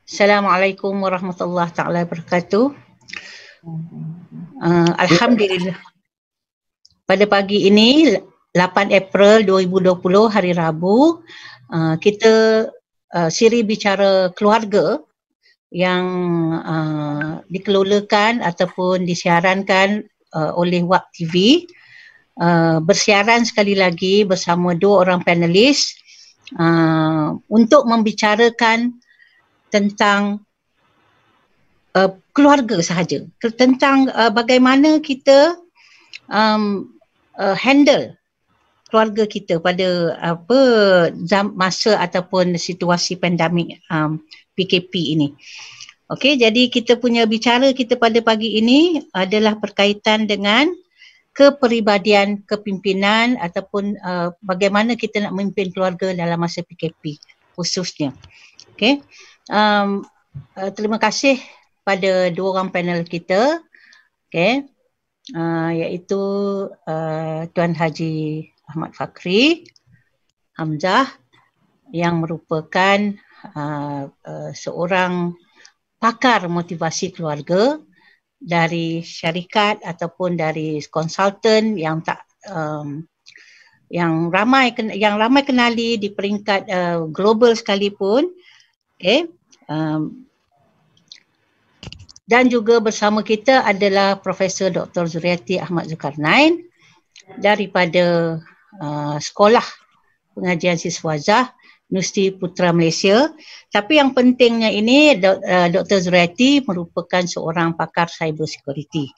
Assalamualaikum warahmatullahi taala wabarakatuh. Alhamdulillah. Pada pagi ini 8 April 2020 hari Rabu, kita siri bicara keluarga yang dikelolakan ataupun disiarankan oleh WAP TV. Bersiaran sekali lagi bersama dua orang panelis untuk membicarakan tentang keluarga sahaja, tentang bagaimana kita handle keluarga kita pada masa ataupun situasi pandemik PKP ini. Okey, jadi kita punya bicara kita pada pagi ini adalah berkaitan dengan kepribadian kepimpinan ataupun bagaimana kita nak memimpin keluarga dalam masa PKP khususnya. Okey. Terima kasih pada dua orang panel kita, okay, iaitu Tuan Haji Ahmad Fakri Hamzah yang merupakan seorang pakar motivasi keluarga dari syarikat ataupun dari konsultan yang yang ramai kenali di peringkat global sekalipun. Okay. Dan juga bersama kita adalah Profesor Dr. Zuriati Ahmad Zulkarnain daripada Sekolah Pengajian Siswazah Universiti Putra Malaysia. Tapi yang pentingnya ini Dr. Zuriati merupakan seorang pakar cyber security.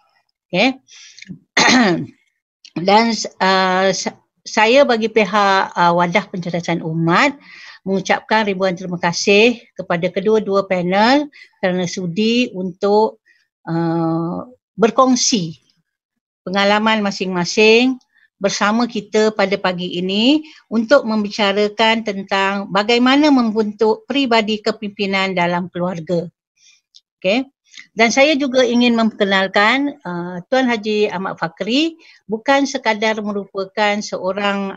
Okay. Dan saya bagi pihak Wadah Pencerdasan Umat mengucapkan ribuan terima kasih kepada kedua-dua panel kerana sudi untuk berkongsi pengalaman masing-masing bersama kita pada pagi ini untuk membicarakan tentang bagaimana membentuk peribadi kepimpinan dalam keluarga. Okay. Dan saya juga ingin memperkenalkan Tuan Haji Ahmad Fakri bukan sekadar merupakan seorang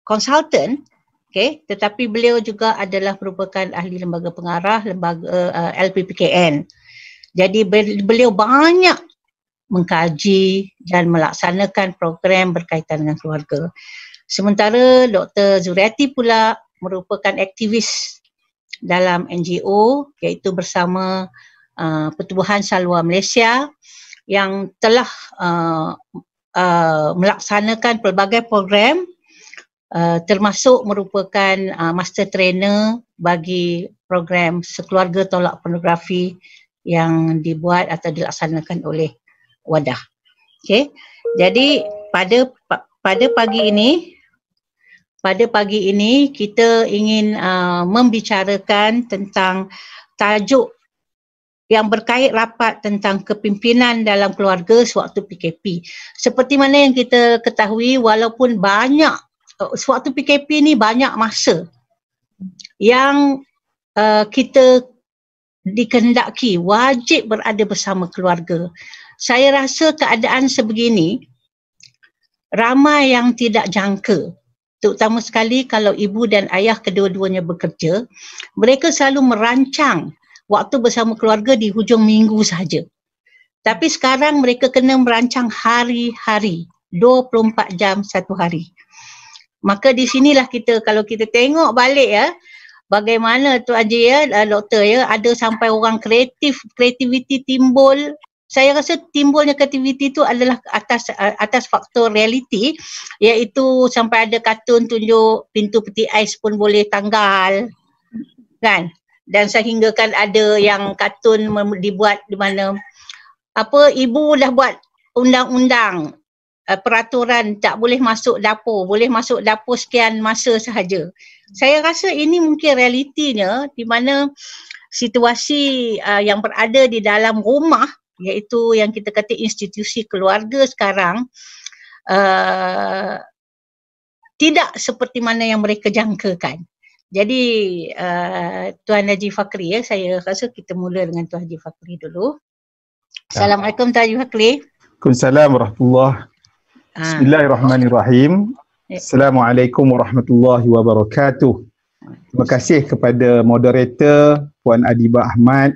konsultan, okay, tetapi beliau juga adalah merupakan ahli lembaga pengarah lembaga LPPKN. Jadi beliau banyak mengkaji dan melaksanakan program berkaitan dengan keluarga. Sementara Dr. Zuriati pula merupakan aktivis dalam NGO iaitu bersama Pertubuhan Salwa Malaysia yang telah melaksanakan pelbagai program termasuk merupakan master trainer bagi program Sekeluarga Tolak Pornografi yang dibuat atau dilaksanakan oleh Wadah. Okey. Jadi pada pagi ini kita ingin membicarakan tentang tajuk yang berkait rapat tentang kepimpinan dalam keluarga sewaktu PKP. Seperti mana yang kita ketahui, walaupun banyak sewaktu PKP ni banyak masa yang kita dikehendaki wajib berada bersama keluarga. Saya rasa keadaan sebegini ramai yang tidak jangka, terutama sekali kalau ibu dan ayah kedua-duanya bekerja. Mereka selalu merancang waktu bersama keluarga di hujung minggu sahaja. Tapi sekarang mereka kena merancang hari-hari, 24 jam satu hari. Maka di sinilah kita, kalau kita tengok balik bagaimana tu Haji doktor ada sampai orang kreativiti timbul. Saya rasa timbulnya kreativiti itu adalah atas faktor realiti, iaitu sampai ada kartun tunjuk pintu peti ais pun boleh tanggal, kan? Dan sehinggakan ada yang kartun dibuat di mana ibu dah buat undang-undang peraturan tak boleh masuk dapur, boleh masuk dapur sekian masa sahaja. Saya rasa ini mungkin realitinya di mana situasi yang berada di dalam rumah, iaitu yang kita kata institusi keluarga sekarang, tidak seperti mana yang mereka jangkakan. Jadi Tuan Haji Fakri, saya rasa kita mula dengan Tuan Haji Fakri dulu. Assalamualaikum Tuan Haji Fakri. Waalaikumsalam warahmatullahi wabarakatuh. Bismillahirrahmanirrahim. Assalamualaikum warahmatullahi wabarakatuh. Terima kasih kepada moderator Puan Adibah Ahmad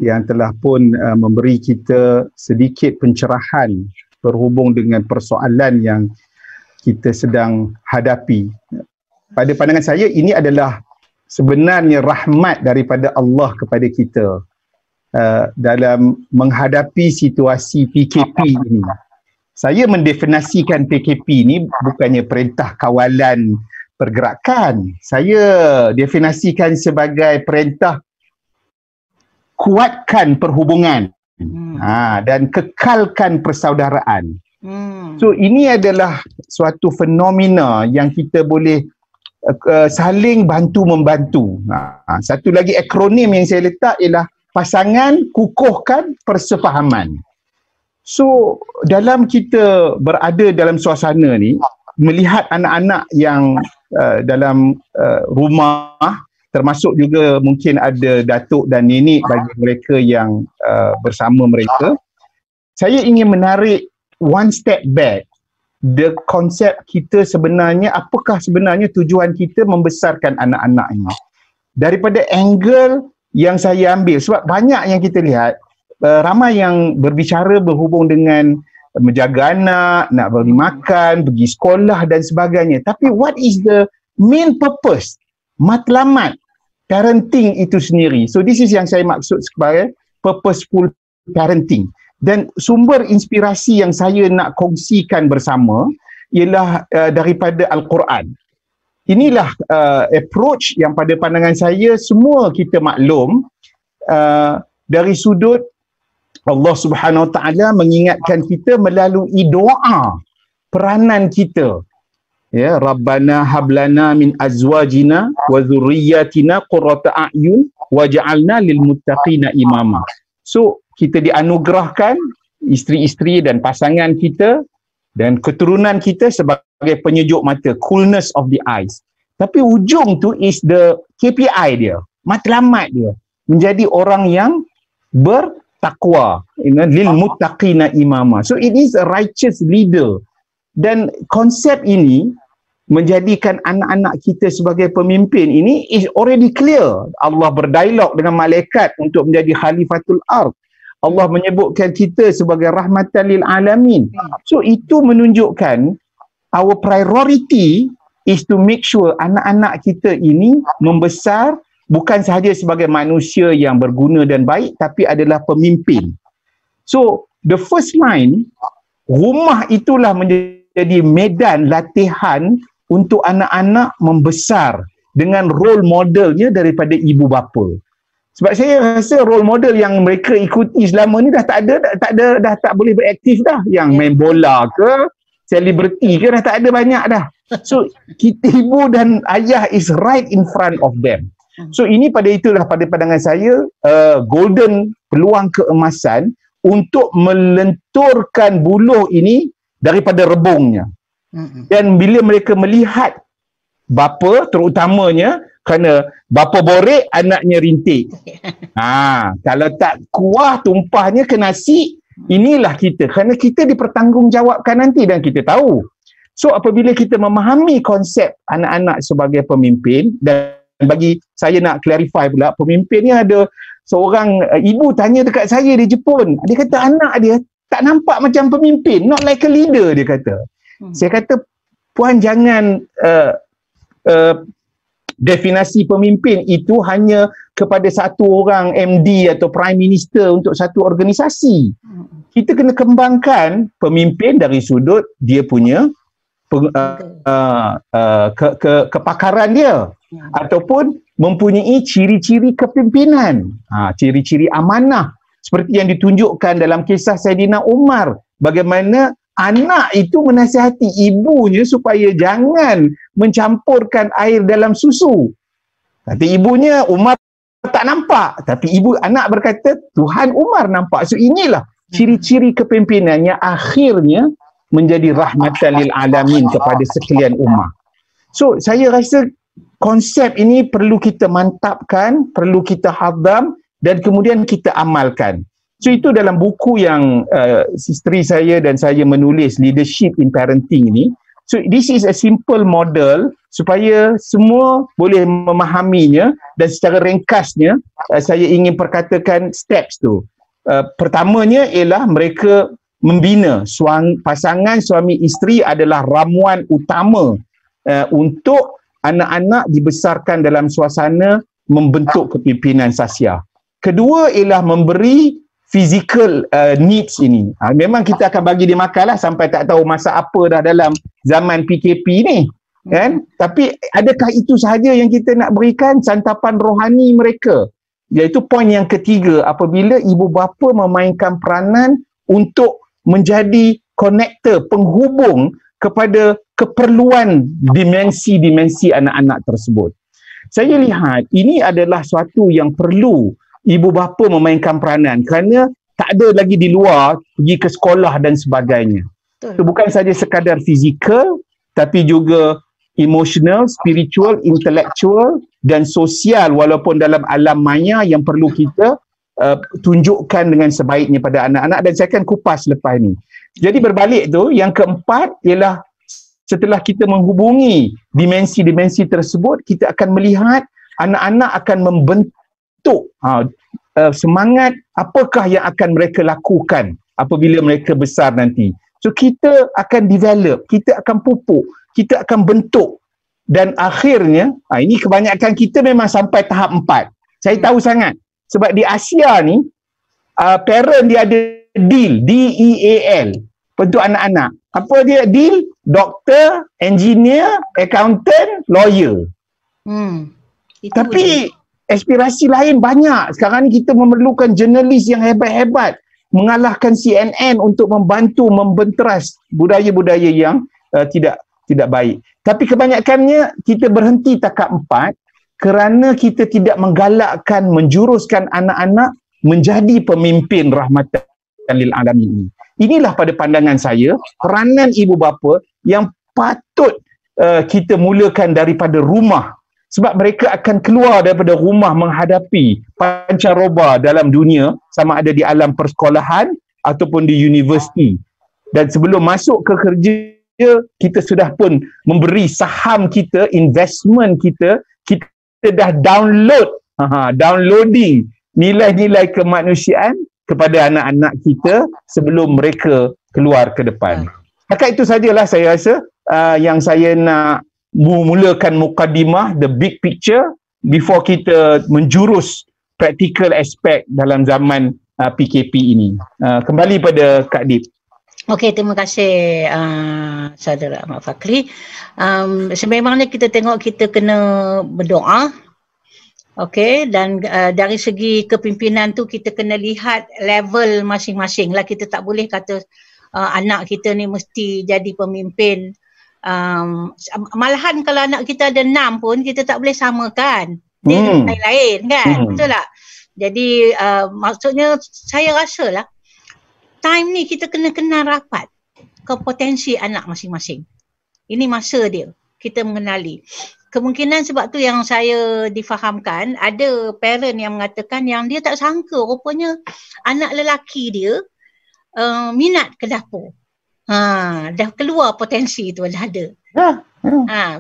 yang telah pun memberi kita sedikit pencerahan berhubung dengan persoalan yang kita sedang hadapi. Pada pandangan saya, ini adalah sebenarnya rahmat daripada Allah kepada kita dalam menghadapi situasi PKP ini. Saya mendefinisikan PKP ini bukannya perintah kawalan pergerakan. Saya definisikan sebagai perintah kuatkan perhubungan dan kekalkan persaudaraan. So ini adalah suatu fenomena yang kita boleh saling bantu-membantu. Satu lagi akronim yang saya letak ialah pasangan kukuhkan persefahaman. So dalam kita berada dalam suasana ni, melihat anak-anak yang dalam rumah, termasuk juga mungkin ada datuk dan nenek bagi mereka yang bersama mereka, saya ingin menarik one step back. The konsep kita sebenarnya, apakah sebenarnya tujuan kita membesarkan anak-anak ini? Daripada angle yang saya ambil, sebab banyak yang kita lihat, ramai yang berbicara berhubung dengan menjaga anak, nak beri makan, pergi sekolah dan sebagainya. Tapi what is the main purpose, matlamat parenting itu sendiri? So this is yang saya maksud sebagai purposeful parenting. Dan sumber inspirasi yang saya nak kongsikan bersama ialah daripada Al-Quran. Inilah approach yang pada pandangan saya semua kita maklum dari sudut Allah Subhanahu Wa Taala mengingatkan kita melalui doa peranan kita. Ya, Rabbana hablana min azwajina wa dhurriyyatina qurrata a'yun waj'alna lil muttaqina imama. So kita dianugerahkan isteri-isteri dan pasangan kita dan keturunan kita sebagai penyejuk mata, coolness of the eyes. Tapi ujung tu is the KPI dia, matlamat dia, menjadi orang yang bertakwa, lil muttaqina imama. So it is a righteous leader. Dan konsep ini menjadikan anak-anak kita sebagai pemimpin ini is already clear. Allah berdialog dengan malaikat untuk menjadi khalifatul ard. Allah menyebutkan kita sebagai rahmatan lil alamin. So itu menunjukkan our priority is to make sure anak-anak kita ini membesar bukan sahaja sebagai manusia yang berguna dan baik, tapi adalah pemimpin. So the first line, rumah itulah menjadi medan latihan untuk anak-anak membesar dengan role modelnya daripada ibu bapa. Sebab saya rasa role model yang mereka ikuti selama ni dah tak boleh beraktif dah. Yang main bola ke, selebriti ke, dah tak ada banyak dah. So kita ibu dan ayah is right in front of them. So ini pada pandangan saya golden peluang keemasan untuk melenturkan buluh ini daripada rebungnya. Dan bila mereka melihat bapa terutamanya, kerana bapa borek anaknya rintik. Kalau tak kuah tumpahnya ke nasi, inilah kita. Kerana kita dipertanggungjawabkan nanti dan kita tahu. So apabila kita memahami konsep anak-anak sebagai pemimpin, dan bagi saya nak clarify pula, pemimpinnya ada seorang ibu tanya dekat saya di Jepun. Dia kata anak dia tak nampak macam pemimpin, not like a leader, dia kata. Saya kata, puan jangan definasi pemimpin itu hanya kepada satu orang MD atau Prime Minister untuk satu organisasi. Kita kena kembangkan pemimpin dari sudut dia punya kepakaran dia, ataupun mempunyai ciri-ciri kepimpinan, ciri-ciri amanah seperti yang ditunjukkan dalam kisah Saidina Umar, bagaimana anak itu menasihati ibunya supaya jangan mencampurkan air dalam susu. Kata ibunya, Umar tak nampak, tapi anak berkata Tuhan Umar nampak. So inilah ciri-ciri kepimpinan yang akhirnya menjadi rahmatan lil alamin kepada sekalian ummah. So saya rasa konsep ini perlu kita mantapkan, perlu kita hadam dan kemudian kita amalkan. So itu dalam buku yang isteri saya dan saya menulis, Leadership in Parenting ini. So this is a simple model supaya semua boleh memahaminya, dan secara ringkasnya saya ingin perkatakan steps tu. Pertamanya ialah mereka membina pasangan suami isteri adalah ramuan utama untuk anak-anak dibesarkan dalam suasana membentuk kepimpinan sasiah. Kedua ialah memberi physical needs ini. Memang kita akan bagi dia makan lah sampai tak tahu masa apa dah dalam zaman PKP ni. Kan? Tapi adakah itu sahaja yang kita nak berikan santapan rohani mereka? Iaitu poin yang ketiga, apabila ibu bapa memainkan peranan untuk menjadi konektor, penghubung kepada keperluan dimensi-dimensi anak-anak tersebut. Saya lihat ini adalah suatu yang perlu ibu bapa memainkan peranan, kerana tak ada lagi di luar pergi ke sekolah dan sebagainya. Itu bukan saja sekadar fizikal, tapi juga emotional, spiritual, intellectual dan sosial, walaupun dalam alam maya yang perlu kita tunjukkan dengan sebaiknya pada anak-anak, dan saya akan kupas lepas ni. Jadi berbalik tu, yang keempat ialah setelah kita menghubungi dimensi-dimensi tersebut, kita akan melihat anak-anak akan membentuk semangat apakah yang akan mereka lakukan apabila mereka besar nanti. So kita akan develop, kita akan pupuk, kita akan bentuk, dan akhirnya ini kebanyakan kita memang sampai tahap 4. Saya tahu sangat sebab di Asia ni parent dia ada deal, D-E-A-L, untuk anak-anak. Apa dia deal? Doktor, engineer, accountant, lawyer. Tapi aspirasi lain banyak. Sekarang ni kita memerlukan jurnalis yang hebat-hebat, mengalahkan CNN untuk membantu membenteras budaya-budaya yang tidak baik. Tapi kebanyakannya kita berhenti takat 4 kerana kita tidak menggalakkan, menjuruskan anak-anak menjadi pemimpin rahmatan lil alamin ini. Inilah pada pandangan saya peranan ibu bapa yang patut kita mulakan daripada rumah, sebab mereka akan keluar daripada rumah menghadapi pancaroba dalam dunia, sama ada di alam persekolahan ataupun di universiti. Dan sebelum masuk ke kerja, kita sudah pun memberi saham kita, investment kita dah downloading nilai-nilai kemanusiaan kepada anak-anak kita sebelum mereka keluar ke depan. Setakat itu sajalah saya rasa yang saya nak mulakan mukadimah, the big picture, before kita menjurus practical aspect dalam zaman PKP ini. Kembali pada Kak Dip. Okey, terima kasih Saudara Ahmad Fakri. Sememangnya kita tengok kita kena berdoa. Okey, dan dari segi kepimpinan tu kita kena lihat level masing-masing lah. Kita tak boleh kata anak kita ni mesti jadi pemimpin. Malahan kalau anak kita ada 6 pun kita tak boleh samakan. Dia lain-lain kan? Betul tak? Jadi maksudnya saya rasalah time ni kita kena kenal rapat ke potensi anak masing-masing. Ini masa dia kita mengenali. Kemungkinan sebab tu yang saya difahamkan, ada parent yang mengatakan yang dia tak sangka rupanya anak lelaki dia minat ke dapur. Dah keluar potensi tu, dah ada.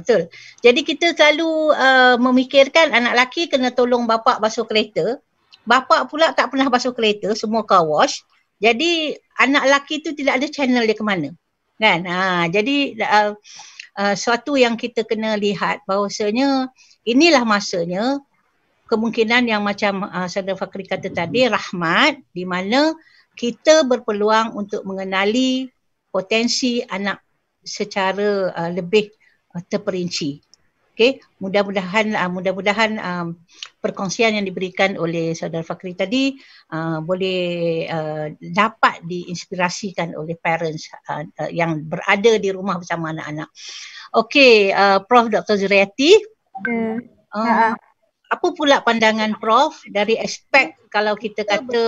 Betul. Jadi kita selalu memikirkan anak lelaki kena tolong bapak basuh kereta. Bapak pula tak pernah basuh kereta, semua car wash. Jadi anak lelaki tu tidak ada channel dia ke mana. Kan? Jadi suatu yang kita kena lihat bahawasanya inilah masanya kemungkinan yang macam Saudara Fakri kata tadi, rahmat, di mana kita berpeluang untuk mengenali potensi anak secara lebih terperinci. Okey, mudah-mudahan perkongsian yang diberikan oleh Saudara Fakri tadi boleh dapat diinspirasikan oleh parents yang berada di rumah bersama anak-anak. Okey, Prof. Dr. Zuriati. Apa pula pandangan Prof dari aspek, kalau kita kata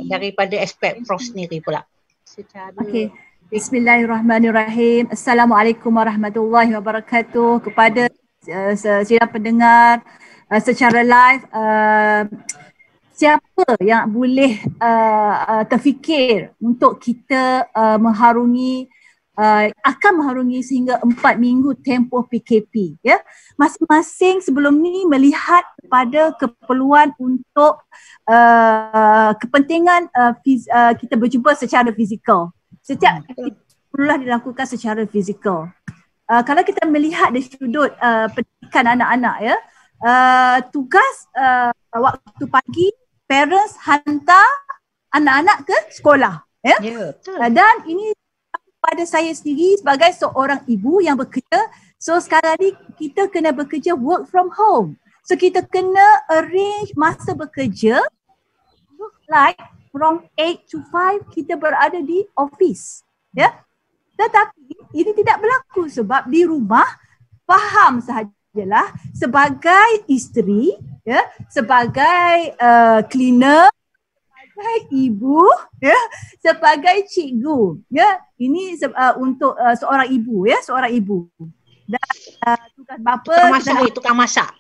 daripada aspek Prof sendiri pula? Okey. Bismillahirrahmanirrahim. Assalamualaikum warahmatullahi wabarakatuh kepada sidang pendengar secara live. Siapa yang boleh terfikir untuk kita mengharungi akan mengharungi sehingga 4 minggu tempoh PKP. Ya, masing-masing sebelum ni melihat kepada keperluan untuk kepentingan kita berjumpa secara fizikal. Setiap perlulah dilakukan secara fizikal. Kalau kita melihat dari sudut pendidikan anak-anak, ya, tugas waktu pagi parents hantar anak-anak ke sekolah, ya. Dan ini pada saya sendiri sebagai seorang ibu yang bekerja. So sekarang ni kita kena bekerja work from home. So kita kena arrange masa bekerja look like from 8 to 5 kita berada di office, ya. Tetapi ini tidak berlaku sebab di rumah faham sahajalah sebagai isteri, ya, sebagai cleaner, sebagai ibu, ya, sebagai cikgu, ya. Ini untuk seorang ibu, ya, seorang ibu. Dan tugas bapa tukang masak.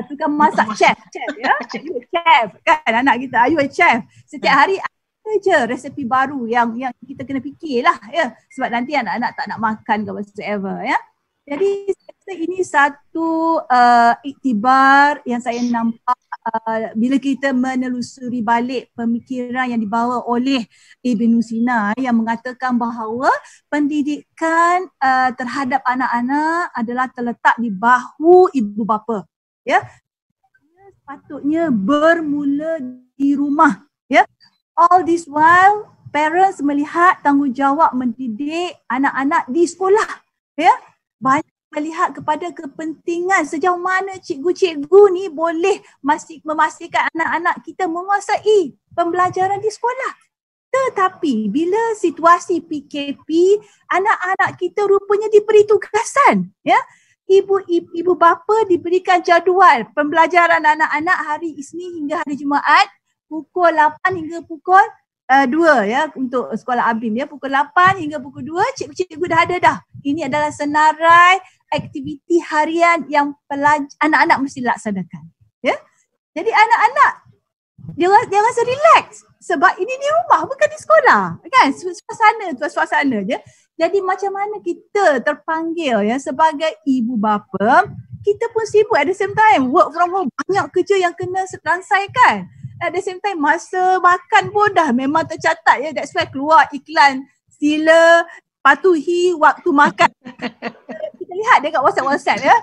Tukang masak, chef, ya. You chef kan anak kita, you chef. Setiap hari ada je resepi baru yang kita kena fikirlah, ya. Sebab nanti anak-anak tak nak makan ke whatsoever, ya. Jadi ini satu iktibar yang saya nampak bila kita menelusuri balik pemikiran yang dibawa oleh Ibn Sina yang mengatakan bahawa pendidikan terhadap anak-anak adalah terletak di bahu ibu bapa, ya. Sepatutnya bermula di rumah, ya. All this while parents melihat tanggungjawab mendidik anak-anak di sekolah, ya. Banyak melihat kepada kepentingan sejauh mana cikgu-cikgu ni boleh memastikan anak-anak kita menguasai pembelajaran di sekolah. Tetapi bila situasi PKP, anak-anak kita rupanya diberi tugasan, ya. Ibu bapa diberikan jadual pembelajaran anak-anak hari Isnin hingga hari Jumaat pukul 8 hingga pukul 2, ya, untuk sekolah ABIM, ya, pukul 8 hingga pukul 2 cikgu-cikgu dah ada dah. Ini adalah senarai aktiviti harian yang anak-anak mesti laksanakan, ya. Jadi anak-anak dia rasa relax sebab ini di rumah bukan di sekolah, kan. Suasana je. Jadi macam mana kita terpanggil, ya, sebagai ibu bapa, kita pun sibuk at the same time work from home, banyak kerja yang kena selesaikan. At the same time masa makan pun dah memang tercatat, ya. That's why keluar iklan sila patuhi waktu makan. Kita lihat dekat WhatsApp, ya.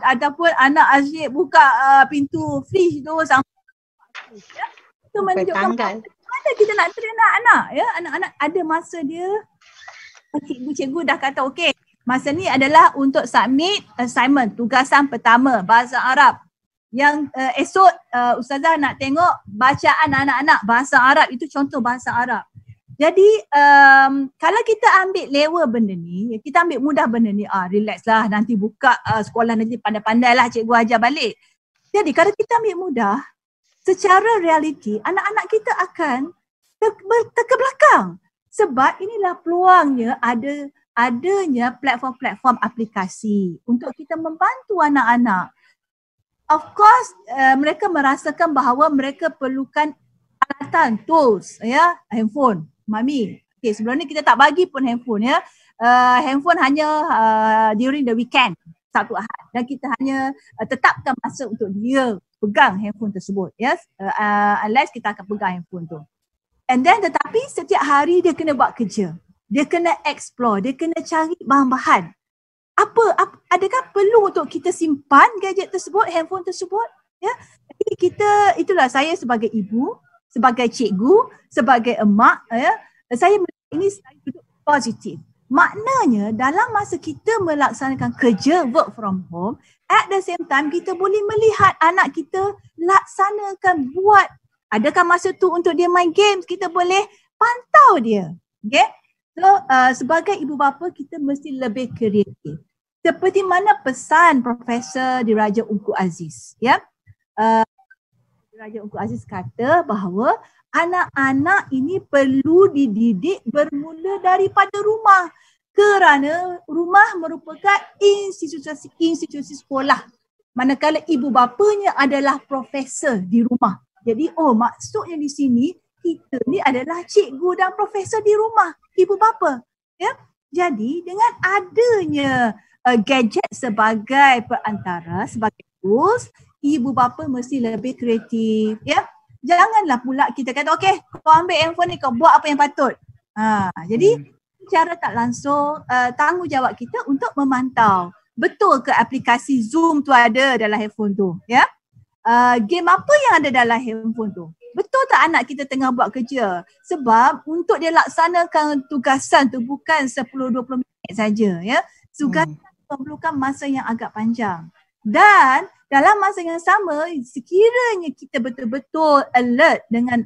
Ataupun anak asyik buka pintu fridge tu sampai, ya. Itu menunjukkan mana kita nak train anak-anak, ya. Anak-anak ada masa dia. Cikgu-cikgu dah kata okey, masa ni adalah untuk submit assignment, tugasan pertama bahasa Arab. Yang esok Ustazah nak tengok bacaan anak-anak bahasa Arab, itu contoh bahasa Arab. Jadi kalau kita ambil lewa benda ni, kita ambil mudah benda ni, relax lah, nanti buka sekolah nanti pandai-pandai lah cikgu ajar balik. Jadi kalau kita ambil mudah, secara realiti anak-anak kita akan terkebelakang. Sebab inilah peluangnya adanya platform-platform aplikasi untuk kita membantu anak-anak. Of course, mereka merasakan bahawa mereka perlukan alatan, tools, ya, handphone. Mami, okay, sebelum ni kita tak bagi pun handphone, ya. Handphone hanya during the weekend, Sabtu Ahad. Dan kita hanya tetapkan masa untuk dia pegang handphone tersebut, ya. Unless kita akan pegang handphone tu. And then tetapi setiap hari dia kena buat kerja. Dia kena explore, dia kena cari bahan-bahan. Adakah perlu untuk kita simpan gadget tersebut, handphone tersebut, ya? Jadi itulah saya sebagai ibu, sebagai cikgu, sebagai emak, ya, saya ini sudut positif. Maknanya dalam masa kita melaksanakan kerja work from home, at the same time kita boleh melihat anak kita laksanakan, buat. Adakah masa tu untuk dia main games, kita boleh pantau dia. Okay? So sebagai ibu bapa kita mesti lebih kreatif. Seperti mana pesan Profesor Diraja Ungku Aziz, ya. Diraja Ungku Aziz kata bahawa anak-anak ini perlu dididik bermula daripada rumah, kerana rumah merupakan institusi sekolah. Manakala ibu bapanya adalah profesor di rumah. Jadi maksudnya di sini kita ni adalah cikgu dan profesor di rumah, ibu bapa, ya. Jadi dengan adanya gadget sebagai perantara, sebagai tools, ibu bapa mesti lebih kreatif, ya. Janganlah pula kita kata, okey, kau ambil handphone ni, kau buat apa yang patut. Jadi secara tak langsung tanggungjawab kita untuk memantau betul ke aplikasi Zoom tu ada dalam handphone tu, ya. Game apa yang ada dalam handphone tu, betul tak anak kita tengah buat kerja? Sebab untuk dia laksanakan tugasan tu bukan 10-20 minit saja, ya. Tugasan memerlukan masa yang agak panjang. Dan dalam masa yang sama, sekiranya kita betul-betul alert dengan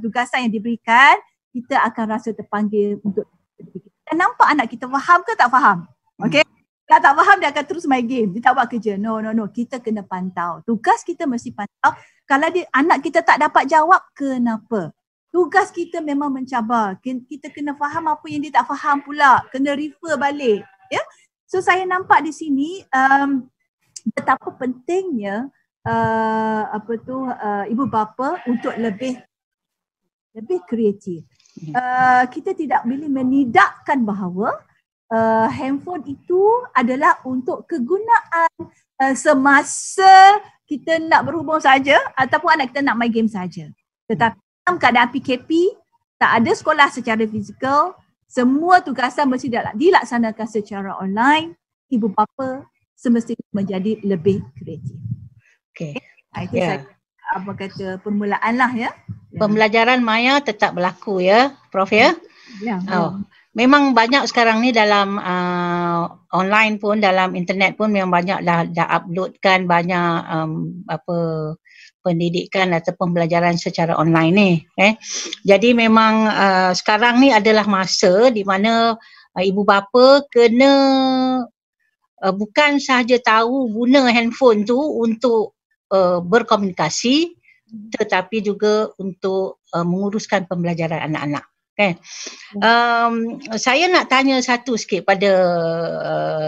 tugasan yang diberikan, kita akan rasa terpanggil untuk kita nampak anak kita faham ke tak faham. Okay? Kalau tak faham, dia akan terus main game. Dia tak buat kerja. No. Kita kena pantau. Tugas kita mesti pantau. Kalau anak kita tak dapat jawab, kenapa? Tugas kita memang mencabar. Kita kena faham apa yang dia tak faham pula. Kena refer balik. Ya? So saya nampak di sini betapa pentingnya ibu bapa untuk lebih kreatif. Kita tidak boleh menidakkan bahawa handphone itu adalah untuk kegunaan semasa kita nak berhubung saja ataupun anak kita nak main game saja. Tetapi dalam keadaan PKP, tak ada sekolah secara fizikal, semua tugasan mesti dilaksanakan secara online. Ibu bapa semestinya menjadi lebih kreatif. Okey. Itu saya permulaan lah, ya. Pembelajaran maya tetap berlaku, ya, Prof, ya. Ya. Memang banyak sekarang ni dalam online pun, dalam internet pun memang banyak dah uploadkan banyak pendidikan atau pembelajaran secara online ni. Jadi memang sekarang ni adalah masa di mana ibu bapa kena bukan sahaja tahu guna handphone tu untuk berkomunikasi, tetapi juga untuk menguruskan pembelajaran anak-anak. Saya nak tanya satu sikit pada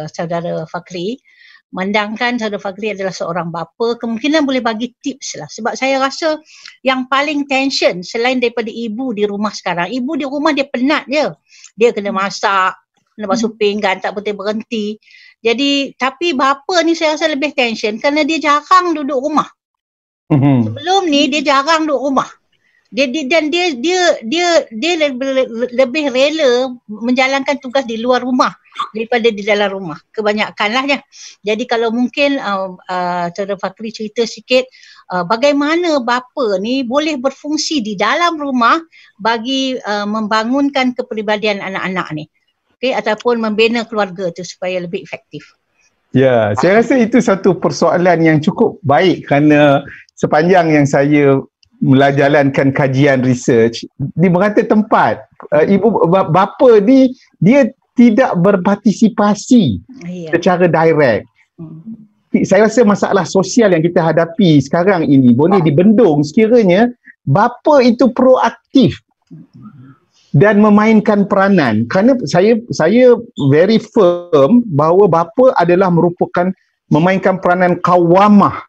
saudara Fakri. Mandangkan saudara Fakri adalah seorang bapa, kemungkinan boleh bagi tips lah. Sebab saya rasa yang paling tension selain daripada ibu di rumah sekarang, ibu di rumah dia penat je. Dia kena masak, kena basuh pinggan, tak betul berhenti. Jadi, tapi bapa ni saya rasa lebih tension kerana dia jarang duduk rumah. Sebelum ni dia jarang duduk rumah. Dia lebih rela menjalankan tugas di luar rumah daripada di dalam rumah, kebanyakanlah ya. Jadi kalau mungkin Saudara Fakri cerita sikit bagaimana bapa ni boleh berfungsi di dalam rumah bagi membangunkan kepribadian anak-anak ni, okey, ataupun membina keluarga tu supaya lebih efektif. Ya, saya rasa itu satu persoalan yang cukup baik kerana sepanjang yang saya menjalankan kajian research di merata tempat ibu bapa ni dia tidak berpartisipasi secara direct. Saya rasa masalah sosial yang kita hadapi sekarang ini boleh dibendung sekiranya bapa itu proaktif dan memainkan peranan. Kerana saya very firm bahawa bapa adalah merupakan memainkan peranan qawamah,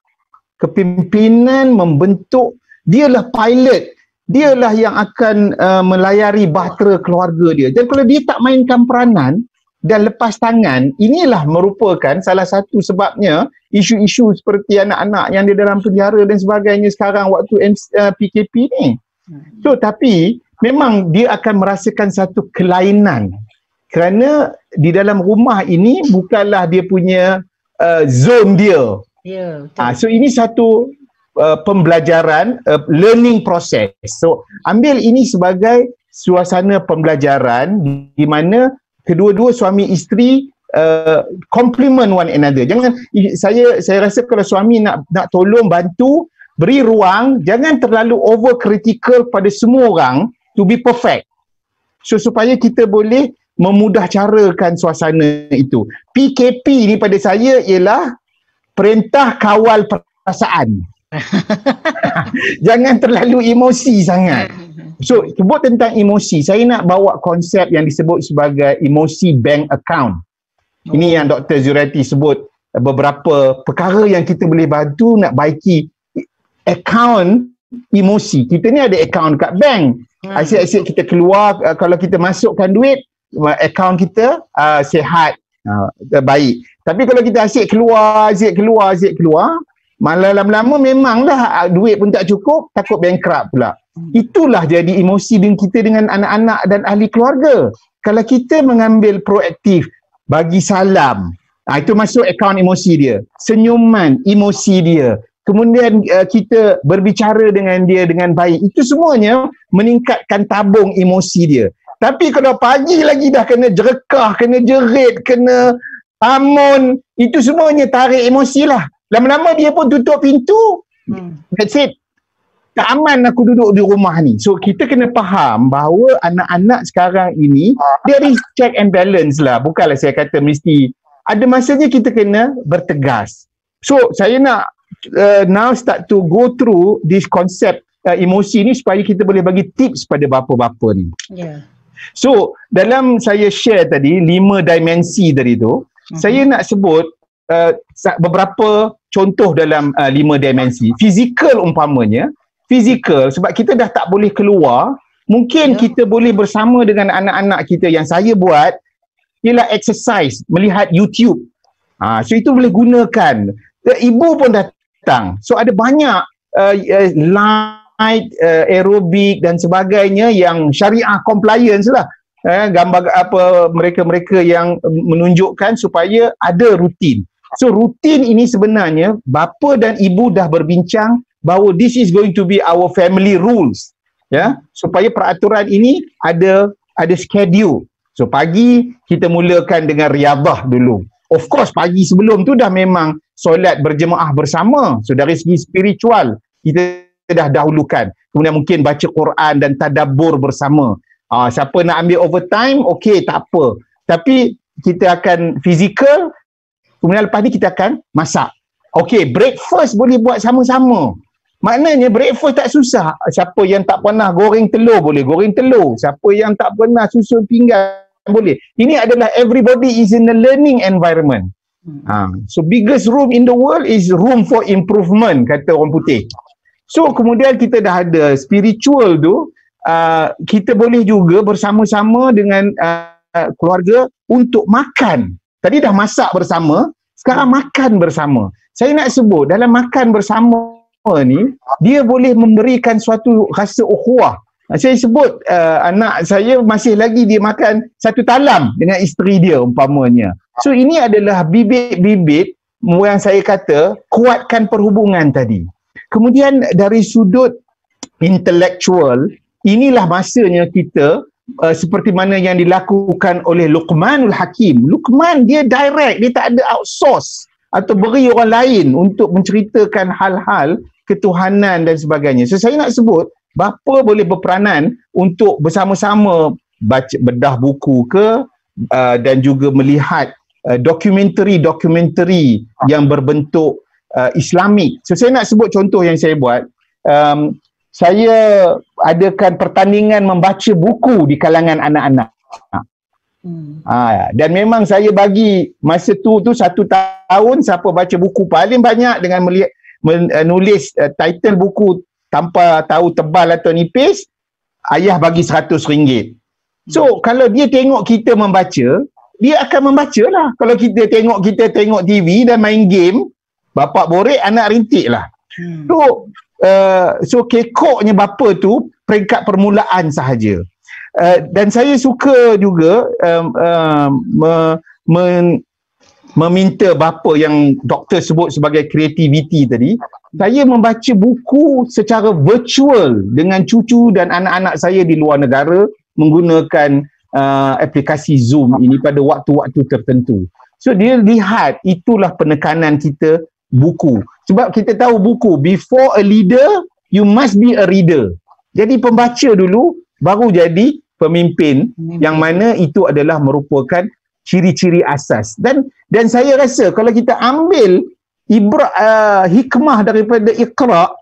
kepimpinan, membentuk. Dialah pilot, dialah yang akan melayari bahtera keluarga dia. Dan kalau dia tak mainkan peranan dan lepas tangan, inilah merupakan salah satu sebabnya isu-isu seperti anak-anak yang di dalam penjara dan sebagainya sekarang waktu PKP ni. So tapi memang dia akan merasakan satu kelainan kerana di dalam rumah ini bukanlah dia punya zone dia. Ya, so ini satu pembelajaran, learning process. So ambil ini sebagai suasana pembelajaran di mana kedua-dua suami isteri complement one another. Jangan saya rasa kalau suami nak tolong bantu, beri ruang, jangan terlalu over critical pada semua orang to be perfect. So supaya kita boleh memudah carakan suasana itu. PKP ni pada saya ialah perintah kawal perasaan. Jangan terlalu emosi sangat. So sebut tentang emosi, saya nak bawa konsep yang disebut sebagai emosi bank account. Ini yang Dr. Zuraitie sebut, beberapa perkara yang kita boleh bantu nak baiki account emosi. Kita ni ada account kat bank. Asyik-asyik kita keluar, kalau kita masukkan duit, akaun kita sihat, baik. Tapi kalau kita asyik keluar, malah lama-lama memanglah duit pun tak cukup, takut bankrupt pula. Itulah jadi emosi kita dengan anak-anak dan ahli keluarga. Kalau kita mengambil proaktif, bagi salam, itu masuk akaun emosi dia. Senyuman, emosi dia. Kemudian kita berbicara dengan dia dengan baik. Itu semuanya meningkatkan tabung emosi dia. Tapi kalau pagi lagi dah kena jerekah, kena jerit, kena amun, itu semuanya tarik emosi lah. Lama-lama dia pun tutup pintu. That's it. Tak aman aku duduk di rumah ni. So kita kena faham bahawa anak-anak sekarang ini, there is check and balance lah. Bukanlah saya kata mesti. Ada masanya kita kena bertegas. So saya nak now start to go through this concept emosi ni supaya kita boleh bagi tips pada bapa-bapa ni. So dalam saya share tadi 5 dimensi tadi tu, saya nak sebut beberapa contoh dalam 5 dimensi. Fizikal umpamanya, fizikal sebab kita dah tak boleh keluar, mungkin kita boleh bersama dengan anak-anak kita. Yang saya buat ialah exercise, melihat YouTube. So itu boleh gunakan. Ibu pun datang. So ada banyak light, aerobik dan sebagainya yang syariah compliance lah. Gambar apa mereka-mereka yang menunjukkan supaya ada rutin. So rutin ini sebenarnya bapa dan ibu dah berbincang bahawa this is going to be our family rules, ya, supaya peraturan ini ada schedule. So pagi kita mulakan dengan riyadhah dulu. Of course pagi sebelum tu dah memang solat berjemaah bersama. So dari segi spiritual kita dah dahulukan. Kemudian mungkin baca Quran dan tadabbur bersama. Siapa nak ambil overtime, okey, tak apa. Tapi kita akan fizikal, kemudian lepas ni kita akan masak. Okey, breakfast boleh buat sama-sama. Maknanya breakfast tak susah. Siapa yang tak pernah goreng telur boleh goreng telur. Siapa yang tak pernah susun pinggan boleh. Ini adalah everybody is in a learning environment. So biggest room in the world is room for improvement, kata orang putih. So kemudian kita dah ada spiritual tu, kita boleh juga bersama-sama dengan keluarga untuk makan. Tadi dah masak bersama, sekarang makan bersama. Saya nak sebut dalam makan bersama ni, dia boleh memberikan suatu rasa ukhuwah. Saya sebut anak saya masih lagi dia makan satu talam dengan isteri dia umpamanya. So ini adalah bibit-bibit yang saya kata kuatkan perhubungan tadi. Kemudian dari sudut intelektual, inilah masanya kita seperti mana yang dilakukan oleh Luqmanul Hakim. Luqman dia direct, dia tak ada outsource atau beri orang lain untuk menceritakan hal-hal ketuhanan dan sebagainya. So saya nak sebut bapa boleh berperanan untuk bersama-sama baca, bedah buku ke dan juga melihat dokumentari yang berbentuk Islamik. So saya nak sebut contoh yang saya buat. Saya adakan pertandingan membaca buku di kalangan anak-anak. Dan memang saya bagi masa tu 1 tahun siapa baca buku paling banyak dengan menulis title buku tanpa tahu tebal atau nipis, ayah bagi RM100. So kalau dia tengok kita membaca, dia akan membaca lah. Kalau kita tengok TV dan main game, bapak borek, anak rintik lah. So kekoknya bapa tu peringkat permulaan sahaja. Dan saya suka juga meminta bapa yang doktor sebut sebagai creativity tadi. Saya membaca buku secara virtual dengan cucu dan anak-anak saya di luar negara menggunakan aplikasi Zoom ini pada waktu-waktu tertentu. So dia lihat itulah penekanan kita buku. Sebab kita tahu buku, before a leader, you must be a reader. Jadi pembaca dulu, baru jadi pemimpin, yang mana itu adalah merupakan ciri-ciri asas. Dan saya rasa kalau kita ambil hikmah daripada Iqra,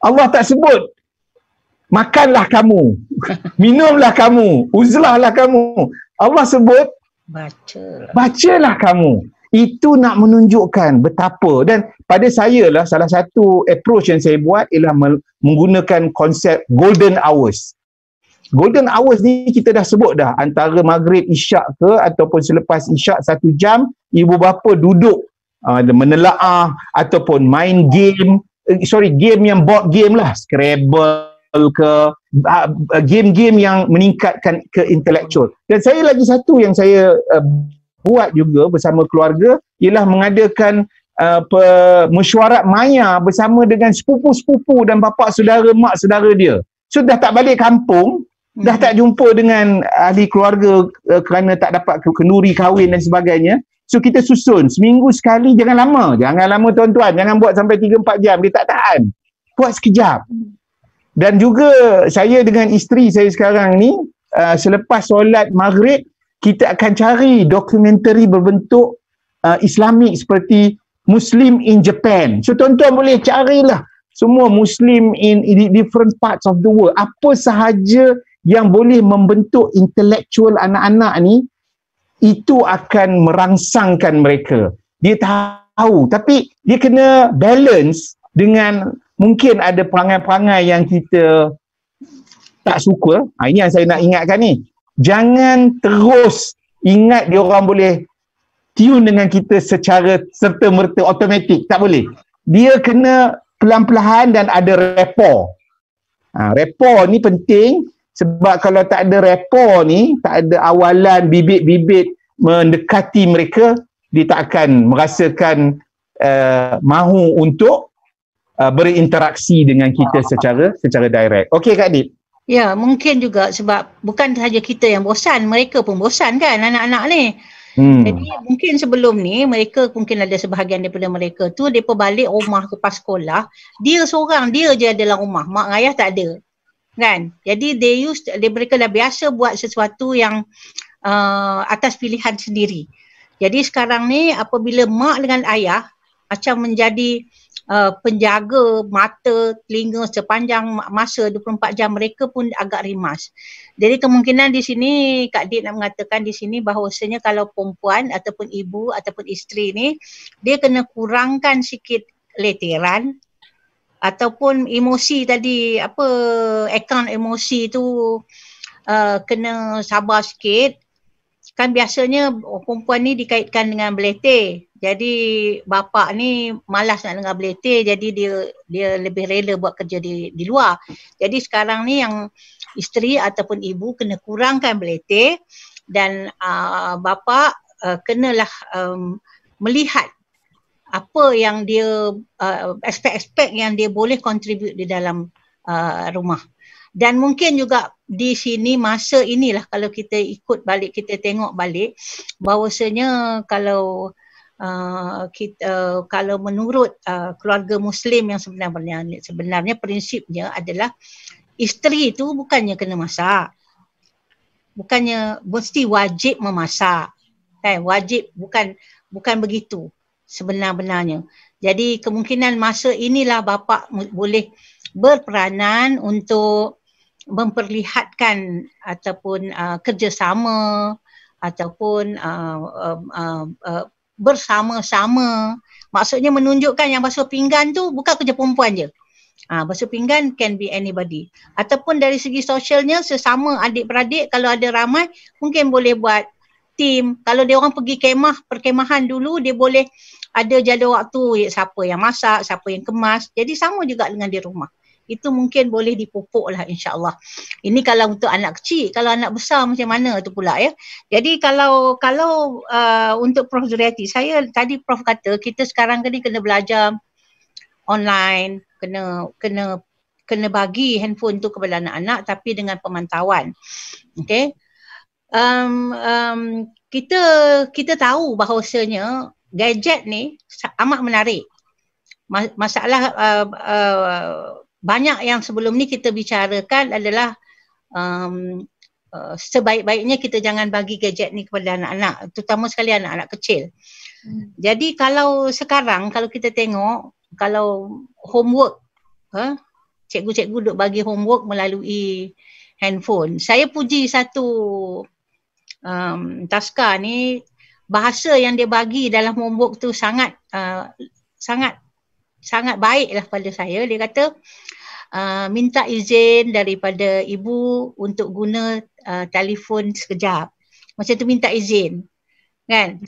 Allah tak sebut makanlah kamu, minumlah kamu, uzlahlah kamu. Allah sebut bacalah kamu. Itu nak menunjukkan betapa. Dan pada saya lah, salah satu approach yang saya buat ialah menggunakan konsep golden hours. Golden hours ni kita dah sebut dah, antara maghrib isyak ke ataupun selepas isyak 1 jam, ibu bapa duduk menelaah ataupun main game, game yang board game lah, Scrabble ke, game-game yang meningkatkan ke intelektual. Dan saya lagi satu yang saya buat juga bersama keluarga ialah mengadakan mesyuarat maya bersama dengan sepupu-sepupu dan bapa saudara, mak saudara dia. So dah tak balik kampung, dah tak jumpa dengan ahli keluarga kerana tak dapat kenduri kahwin dan sebagainya. So kita susun seminggu sekali, jangan lama tuan-tuan, jangan buat sampai 3-4 jam, dia tak tahan. Buat sekejap. Dan juga saya dengan isteri saya sekarang ni, selepas solat maghrib, kita akan cari dokumentari berbentuk Islamik seperti Muslim in Japan. So tuan-tuan boleh carilah semua Muslim in different parts of the world. Apa sahaja yang boleh membentuk intelektual anak-anak ni, itu akan merangsangkan mereka. Dia tahu, tapi dia kena balance dengan mungkin ada perangai-perangai yang kita tak suka. Ini yang saya nak ingatkan ni. Jangan terus ingat dia orang boleh tune dengan kita secara serta-merta automatik. Tak boleh. Dia kena pelan-pelan dan ada rapport. Rapport ni penting. Sebab kalau tak ada rapport ni, tak ada awalan bibit-bibit mendekati mereka, dia tak akan merasakan mahu untuk berinteraksi dengan kita secara direct. Okey Kak Dip? Ya, mungkin juga sebab bukan sahaja kita yang bosan, mereka pun bosan kan anak-anak ni. Jadi mungkin sebelum ni mereka mungkin ada sebahagian daripada mereka tu mereka balik rumah lepas sekolah, dia seorang, dia je dalam rumah, mak ayah tak ada. Kan? Jadi mereka dah biasa buat sesuatu yang atas pilihan sendiri. Jadi sekarang ni apabila mak dengan ayah macam menjadi penjaga mata, telinga sepanjang masa 24 jam, mereka pun agak rimas. Jadi kemungkinan di sini Kak Dit nak mengatakan di sini bahawasanya kalau perempuan ataupun ibu ataupun isteri ni, dia kena kurangkan sikit leteran ataupun emosi tadi, akaun emosi tu kena sabar sikit. Kan biasanya perempuan ni dikaitkan dengan beletih. Jadi bapa ni malas nak dengar beletih, jadi dia lebih rela buat kerja di luar. Jadi sekarang ni yang isteri ataupun ibu kena kurangkan beletih dan bapa kenalah melihat apa yang dia aspek-aspek yang dia boleh contribute di dalam rumah. Dan mungkin juga di sini masa inilah kalau kita ikut balik, kita tengok balik bahawasanya kalau kalau menurut keluarga Muslim yang sebenarnya prinsipnya adalah isteri itu bukannya kena masak, bukannya mesti wajib memasak, kan? Wajib bukan begitu sebenar-benarnya. Jadi kemungkinan masa inilah bapa boleh berperanan untuk memperlihatkan ataupun kerjasama ataupun bersama-sama. Maksudnya menunjukkan yang basuh pinggan tu bukan kerja perempuan je. Basuh pinggan can be anybody. Ataupun dari segi sosialnya sesama adik-beradik, kalau ada ramai mungkin boleh buat team. Kalau dia orang pergi perkemahan dulu, dia boleh ada jadual waktu siapa yang masak, siapa yang kemas. Jadi sama juga dengan di rumah. Itu mungkin boleh dipupuk lah insya-Allah. Ini kalau untuk anak kecil, kalau anak besar macam mana tu pula ya. Jadi kalau untuk Prof Zuriati, saya tadi Prof kata kita sekarang ni kena belajar online, kena bagi handphone tu kepada anak-anak tapi dengan pemantauan. Okey. Kita tahu bahawasanya gadget ni amat menarik. Masalah banyak yang sebelum ni kita bicarakan adalah sebaik-baiknya kita jangan bagi gadget ni kepada anak-anak, terutama sekali anak-anak kecil. Jadi kalau sekarang kalau kita tengok, kalau homework, cikgu-cikgu duk bagi homework melalui handphone. Saya puji satu taska ni, bahasa yang dia bagi dalam homework tu sangat baiklah pada saya. Dia kata minta izin daripada ibu untuk guna telefon sekejap. Macam tu minta izin. Kan?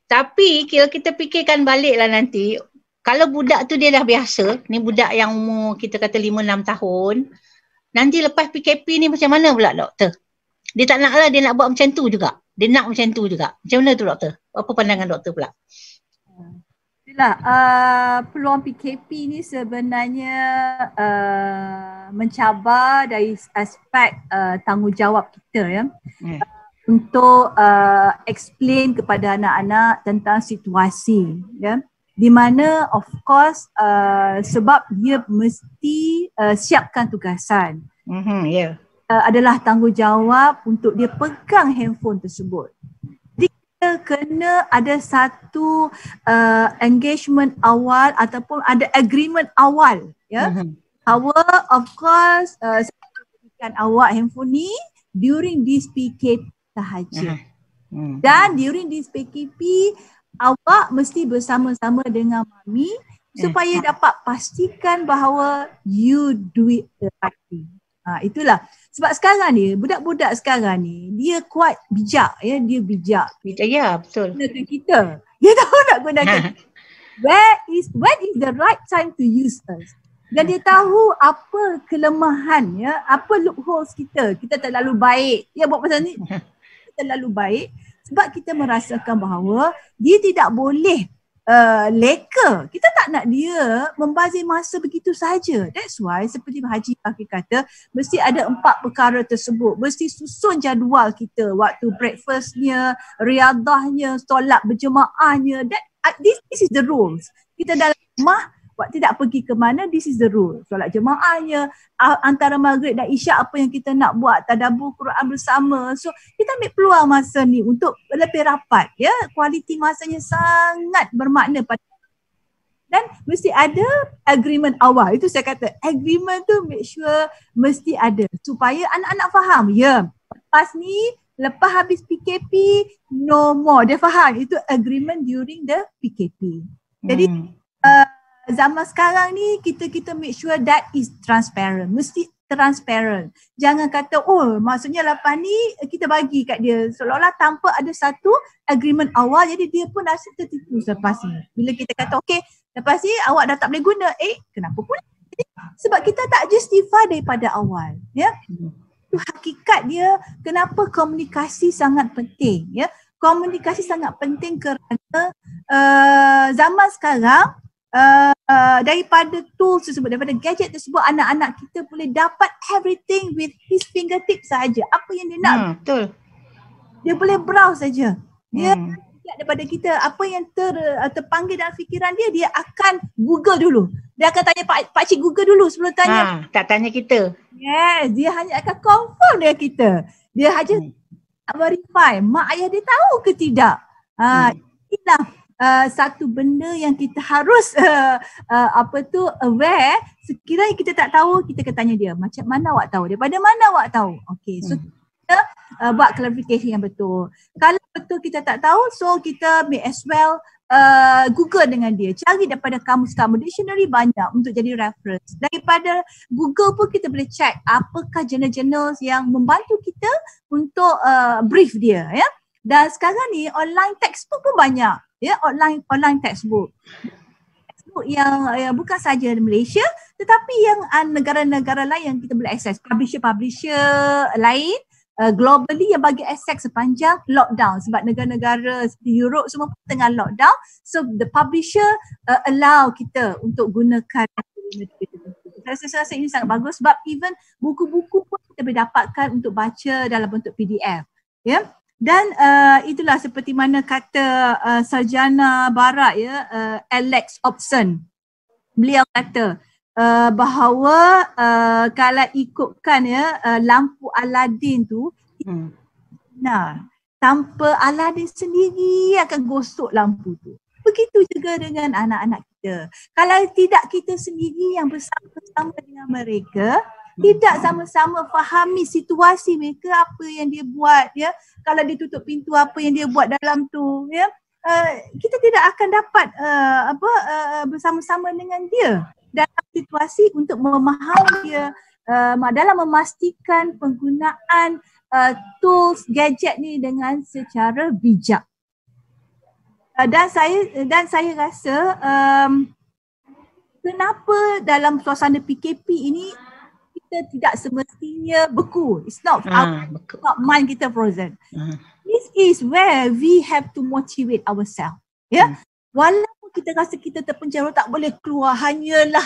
Tapi kalau kita fikirkan baliklah nanti, kalau budak tu dia dah biasa, ni budak yang umur kita kata 5-6 tahun, nanti lepas PKP ni macam mana pula doktor? Dia tak nak lah, dia nak buat macam tu juga. Dia nak macam tu juga. Macam mana tu doktor? Apa pandangan doktor pula? Itulah, peluang PKP ni sebenarnya mencabar dari aspek tanggungjawab kita ya. Untuk explain kepada anak-anak tentang situasi ya, di mana of course sebab dia mesti siapkan tugasan. Adalah tanggungjawab untuk dia pegang handphone tersebut. Jadi kita kena ada satu engagement awal ataupun ada agreement awal ya. Awal of course berikan awak handphone ni during this PKP sahaja. Dan during this PKP awak mesti bersama-sama dengan mami supaya dapat pastikan bahawa you do it the right thing. Itulah. Sebab sekarang ni, budak-budak sekarang ni, dia quite bijak ya, dia bijak. Ya, betul. Gunakan kita. Dia tahu nak gunakan. When is the right time to use us? Dan dia tahu apa kelemahan ya, apa loopholes kita. Kita terlalu baik. Ya, buat pasal ni terlalu baik sebab kita merasakan bahawa dia tidak boleh leka. Kita tak nak dia membazir masa begitu sahaja. That's why seperti Haji Fakir kata, mesti ada 4 perkara tersebut. Mesti susun jadual kita, waktu breakfastnya, riadahnya, solat berjemaahnya. This is the rules. Kita dalam rumah, tidak pergi ke mana, this is the rule. Solat jemaahnya, antara maghrib dan isyak apa yang kita nak buat, tadabbur Quran bersama. So kita ambil peluang masa ni untuk lebih rapat ya. Kualiti masanya sangat bermakna pada, dan mesti ada agreement awal. Itu saya kata, agreement tu make sure mesti ada supaya anak-anak faham. Ya, lepas habis PKP no more. Dia faham itu agreement during the PKP. Jadi zaman sekarang ni kita make sure that is transparent. Mesti transparent. Jangan kata maksudnya lepas ni kita bagi kat dia seolah-olah tanpa ada satu agreement awal, jadi dia pun rasa tertipu selepas ni. Bila kita kata okey, lepas ni awak dah tak boleh guna, kenapa pula? Sebab kita tak justify daripada awal ya. Itu hakikat dia kenapa komunikasi sangat penting ya. Komunikasi sangat penting kerana zaman sekarang daripada tools tersebut, daripada gadget tersebut, anak-anak kita boleh dapat everything with his fingertips sahaja. Apa yang dia nak, betul. Dia boleh browse saja. Dia daripada kita apa yang terpanggil dalam fikiran dia, dia akan Google dulu. Dia akan tanya Pak Cik Google dulu sebelum tanya. Tak tanya kita. Yes, dia hanya akan confirm dengan kita. Dia hanya nak verify mak ayah dia tahu ke tidak. Inilah satu benda yang kita harus aware. Sekiranya kita tak tahu, kita akan tanya dia, macam mana awak tahu? Daripada mana awak tahu? Okay, so kita buat clarification yang betul. Kalau betul kita tak tahu, so kita may as well Google dengan dia. Cari daripada kamus-kamus, dictionary banyak untuk jadi reference. Daripada Google pun kita boleh check apakah jurnal-jurnal yang membantu kita untuk brief dia ya. Dan sekarang ni online textbook pun banyak. Ya, online textbook yang bukan saja di Malaysia tetapi yang negara-negara lain yang kita boleh akses, publisher lain globally yang bagi akses sepanjang lockdown, sebab negara-negara seperti Europe semua pun tengah lockdown, so the publisher allow kita untuk gunakan. Saya rasa ini sangat bagus sebab even buku-buku pun kita boleh dapatkan untuk baca dalam bentuk PDF ya. Dan itulah seperti mana kata sarjana barat ya, Alex Hobson. Beliau kata bahawa kalau ikutkan ya lampu Aladdin tu, tanpa Aladdin sendiri akan gosok lampu tu. Begitu juga dengan anak-anak kita. Kalau tidak kita sendiri yang bersama-sama dengan mereka, tidak sama-sama fahami situasi mereka, apa yang dia buat ya. Kalau dia tutup pintu, apa yang dia buat dalam tu ya. Kita tidak akan dapat bersama-sama dengan dia dalam situasi untuk memahami dia dalam memastikan penggunaan tools gadget ni dengan secara bijak. Dan saya rasa kenapa dalam suasana PKP ini kita tidak semestinya beku. It's not mind kita frozen. This is where we have to motivate ourselves. Ya, walaupun kita rasa kita terpenjara, tak boleh keluar, hanyalah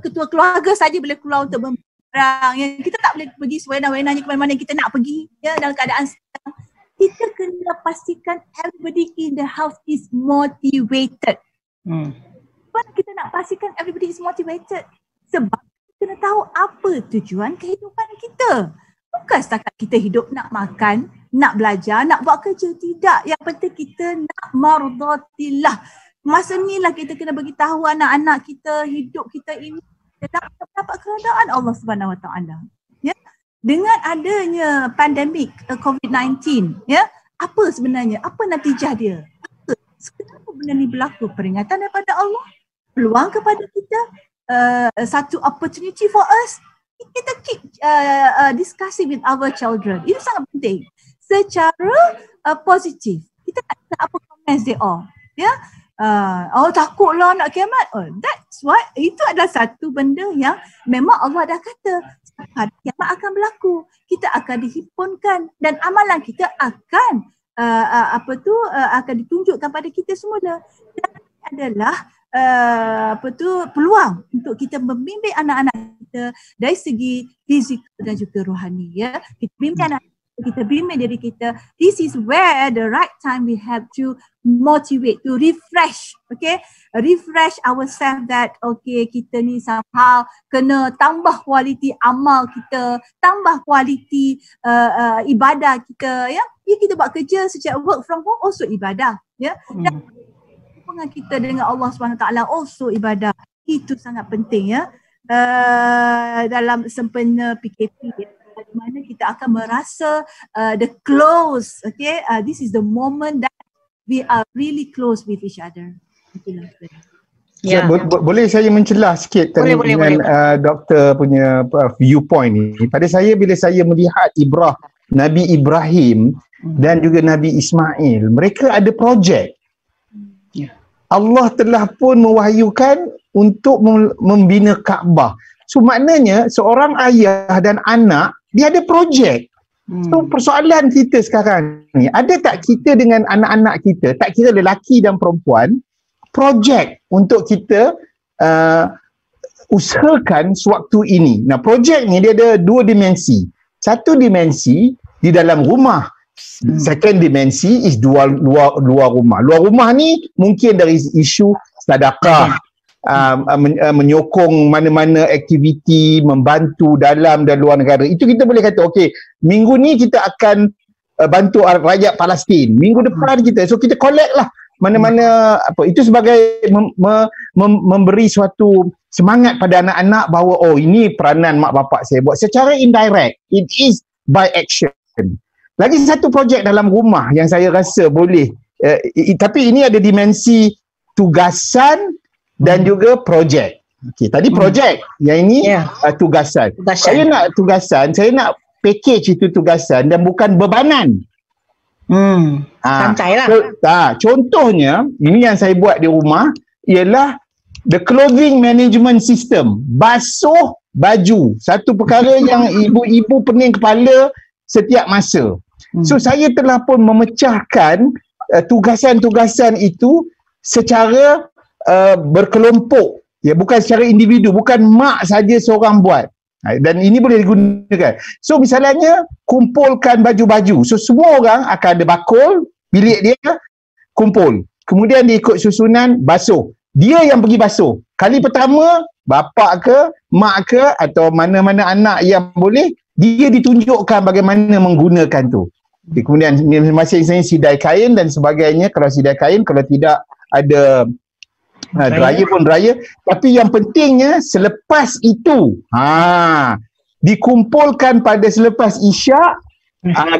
ketua keluarga saja boleh keluar untuk berperang. Yang kita tak boleh pergi sewenang-wenangnya ke mana-mana kita nak pergi. Ya, dalam keadaan sekarang, kita kena pastikan everybody in the house is motivated. Sebab kita nak pastikan everybody is motivated sebab kita kena tahu apa tujuan kehidupan kita. Bukan setakat kita hidup nak makan, nak belajar, nak buat kerja. Tidak. Yang penting kita nak mardatillah. Masa ni lah kita kena bagi tahu anak-anak kita, hidup kita ini dapat keredaan Allah Subhanahu Wa Taala. Ya. Dengan adanya pandemik COVID-19, ya, apa sebenarnya? Apa natijah dia? Kenapa benda ni berlaku? Peringatan daripada Allah, peluang kepada kita, satu opportunity for us. Kita keep discussing with our children. Itu sangat penting. Secara positif. Kita tak tahu apa comments they all. Ya? Takutlah nak kiamat. That's why itu adalah satu benda yang memang Allah dah kata hari kiamat akan berlaku. Kita akan dihimpunkan dan amalan kita akan akan ditunjukkan pada kita semula. Dan adalah peluang untuk kita membimbing anak-anak kita dari segi fizikal dan juga rohani. Ya, kita bimbing anak kita, bimbing diri kita. This is where the right time we have to motivate, to refresh, okay, refresh ourselves that okay, kita ni somehow kena tambah kualiti amal kita, tambah kualiti ibadah kita, ya. Kita buat kerja sejak work from home also ibadah, ya. Dan hubungan kita dengan Allah SWT also ibadah. Itu sangat penting, ya. Dalam sempena PKP, ya, di mana kita akan merasa the close, okay, this is the moment that we are really close with each other. Ya. Boleh saya mencelah sikit dengan doktor punya viewpoint ni. Pada saya, bila saya melihat Nabi Ibrahim dan juga Nabi Ismail, mereka ada projek. Allah telah pun mewahyukan untuk membina Kaabah. So maknanya seorang ayah dan anak, dia ada projek. So persoalan kita sekarang ni, ada tak kita dengan anak-anak kita, tak kira lelaki dan perempuan, projek untuk kita usahakan sewaktu ini. Nah, projek ni dia ada dua dimensi. Satu dimensi di dalam rumah. Second dimensi is luar rumah. Luar rumah ni mungkin dari isu sedekah, menyokong mana-mana aktiviti, membantu dalam dan luar negara. Itu kita boleh kata, okey, minggu ni kita akan bantu rakyat Palestin. Minggu depan kita, so kita collect lah mana-mana apa. Itu sebagai memberi suatu semangat pada anak-anak bahawa oh, ini peranan mak bapak saya buat. Secara indirect, it is by action. Lagi satu projek dalam rumah yang saya rasa boleh, tapi ini ada dimensi tugasan dan juga projek. Okey, tadi projek, yang ini tugasan. Saya nak tugasan, saya nak package itu tugasan dan bukan bebanan. Santai lah. Contohnya, ini yang saya buat di rumah ialah the clothing management system. Basuh baju. Satu perkara yang ibu-ibu pening kepala setiap masa. So saya telah pun memecahkan tugasan-tugasan itu secara berkelompok, ya, bukan secara individu, bukan mak saja seorang buat. Dan ini boleh digunakan. So misalnya kumpulkan baju-baju. So semua orang akan ada bakul, bilik dia kumpul. Kemudian dia ikut susunan basuh. Dia yang pergi basuh. Kali pertama, bapak ke, mak ke atau mana-mana anak yang boleh, dia ditunjukkan bagaimana menggunakan tu. Kemudian masing-masing sidai kain dan sebagainya. Kalau sidai kain, kalau tidak ada dryer pun dryer. Tapi yang pentingnya selepas itu dikumpulkan pada selepas isyak,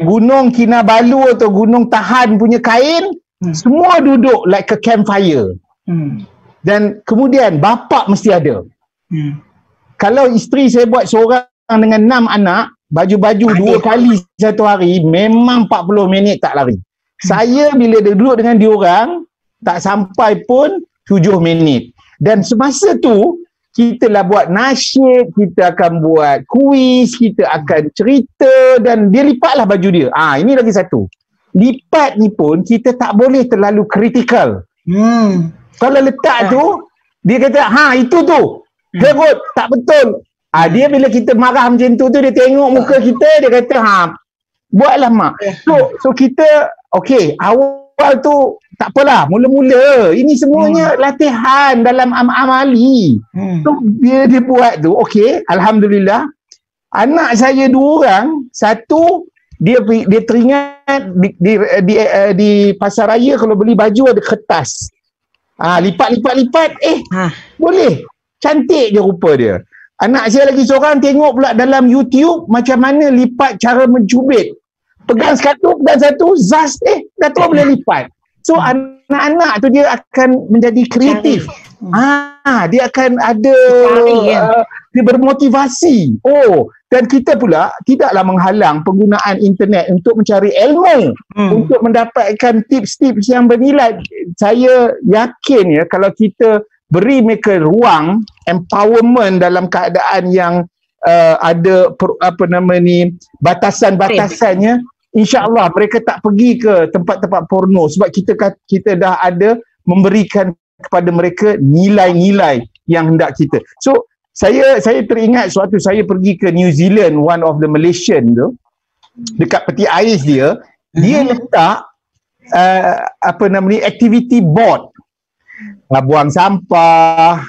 Gunung Kinabalu atau Gunung Tahan punya kain, semua duduk like a campfire. Dan kemudian bapa mesti ada. Kalau isteri saya buat seorang dengan 6 anak, baju-baju 2 kali satu hari, memang 40 minit tak lari. Saya bila duduk dengan diorang, tak sampai pun 7 minit. Dan semasa tu, kita lah buat nasyid, kita akan buat kuis, kita akan cerita dan dia lipatlah baju dia. Ini lagi satu. Lipat ni pun kita tak boleh terlalu kritikal. Kalau letak tu, dia kata, itu tu. Kerut, tak betul. Dia bila kita marah macam tu, dia tengok muka kita, dia kata, buatlah mak. So kita, awal tu, tak apalah, mula-mula. Ini semuanya latihan dalam amali. So, dia buat tu, Alhamdulillah. Anak saya 2 orang, satu, dia teringat di pasar raya kalau beli baju ada kertas. Lipat, boleh. Cantik je rupa dia. Anak saya lagi seorang tengok pula dalam YouTube macam mana lipat cara mencubit. Pegang satu, zas, dah tahu boleh lipat. So anak-anak tu dia akan menjadi kreatif. Dia akan ada, dia bermotivasi. Dan kita pula tidaklah menghalang penggunaan internet untuk mencari ilmu, untuk mendapatkan tips-tips yang bernilai. Saya yakin kalau kita beri mereka ruang empowerment dalam keadaan yang ada batasan-batasannya, insya-Allah mereka tak pergi ke tempat-tempat porno sebab kita dah ada memberikan kepada mereka nilai-nilai yang hendak kita. So saya teringat suatu saya pergi ke New Zealand, one of the Malaysian tu, dekat peti ais dia letak activity board. Buang sampah,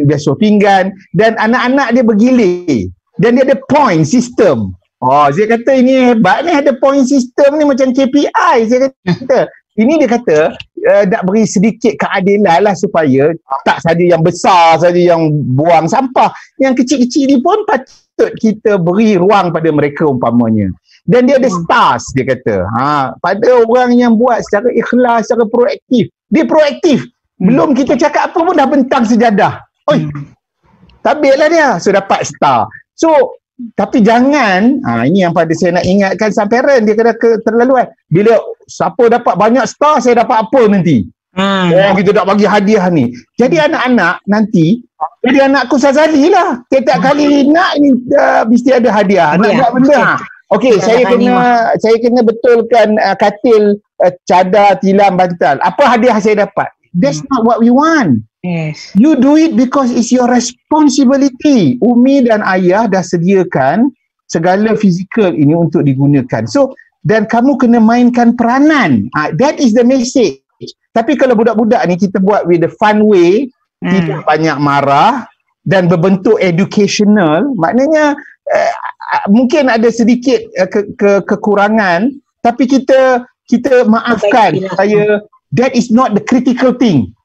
basuh pinggan, dan anak-anak dia bergilir. Dan dia ada point system. Saya kata ini hebat ni, ada point system ni macam KPI. Saya kata, ini dia kata nak beri sedikit keadilan lah supaya tak saja yang besar saja yang buang sampah. Yang kecil-kecil ni pun patut kita beri ruang pada mereka umpamanya. Dan dia ada stars, dia kata. Pada orang yang buat secara ikhlas, secara proaktif. Dia proaktif. Belum kita cakap apa pun dah bentang sejadah. Tabiklah dia. So dapat star. So, tapi jangan, ini yang pada saya nak ingatkan sang parent, dia kena keterlaluan. Bila siapa dapat banyak star, saya dapat apa nanti? Kita nak bagi hadiah ni. Jadi anak-anak nanti, jadi anakku Sazali lah. Setiap kali nak ni mesti ada hadiah. Nak buat benda. Saya kena betulkan katil, cadar, tilam, bantal. Apa hadiah saya dapat? That's not what we want. Yes. You do it because it's your responsibility. Umi dan ayah dah sediakan segala fizikal ini untuk digunakan. So, dan kamu kena mainkan peranan. That is the message. Tapi kalau budak-budak ni kita buat with the fun way, tidak banyak marah dan berbentuk educational, maknanya mungkin ada sedikit kekurangan, tapi kita maafkan. That is not the critical thing.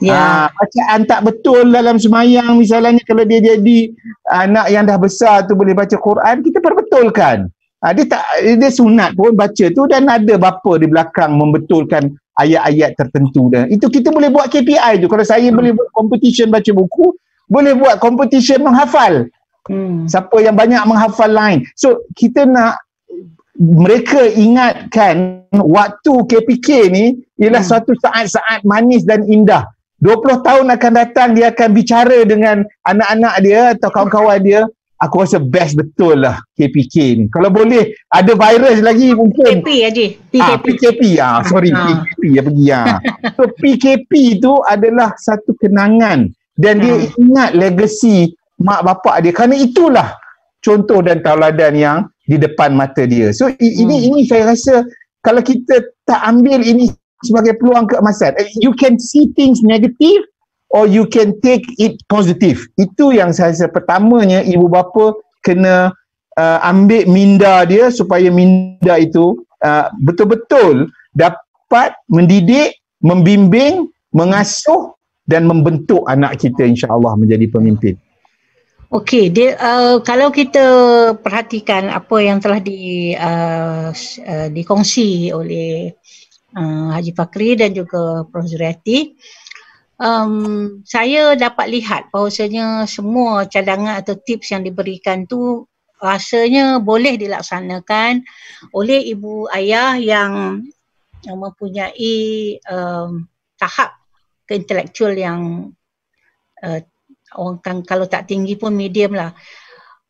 Bacaan tak betul dalam semayang misalnya, kalau dia jadi anak yang dah besar tu boleh baca Quran, kita perbetulkan. Dia sunat pun baca tu, dan ada bapa di belakang membetulkan ayat-ayat tertentu. Dan itu kita boleh buat KPI tu. Kalau saya boleh buat competition baca buku, boleh buat competition menghafal. Siapa yang banyak menghafal line. So kita nak mereka ingatkan waktu KPK ni ialah suatu saat-saat manis dan indah. 20 tahun akan datang, dia akan bicara dengan anak-anak dia atau kawan-kawan dia. Aku rasa best betul lah KPK ni. Kalau boleh ada virus lagi mungkin. PKP. PKP ya pergi. So PKP tu adalah satu kenangan, dan dia ingat legasi mak bapak dia. Kerana itulah contoh dan tauladan yang di depan mata dia. So ini saya rasa kalau kita tak ambil ini sebagai peluang keemasan, you can see things negative or you can take it positive. Itu yang saya rasa pertamanya ibu bapa kena ambil minda dia, supaya minda itu betul-betul dapat mendidik, membimbing, mengasuh dan membentuk anak kita insya-Allah menjadi pemimpin. Okey, kalau kita perhatikan apa yang telah dikongsi oleh Haji Fakri dan juga Prof. Zuriati, Saya dapat lihat bahawasanya semua cadangan atau tips yang diberikan tu rasanya boleh dilaksanakan oleh ibu ayah yang mempunyai tahap keintelektual yang orang kan kalau tak tinggi pun medium lah.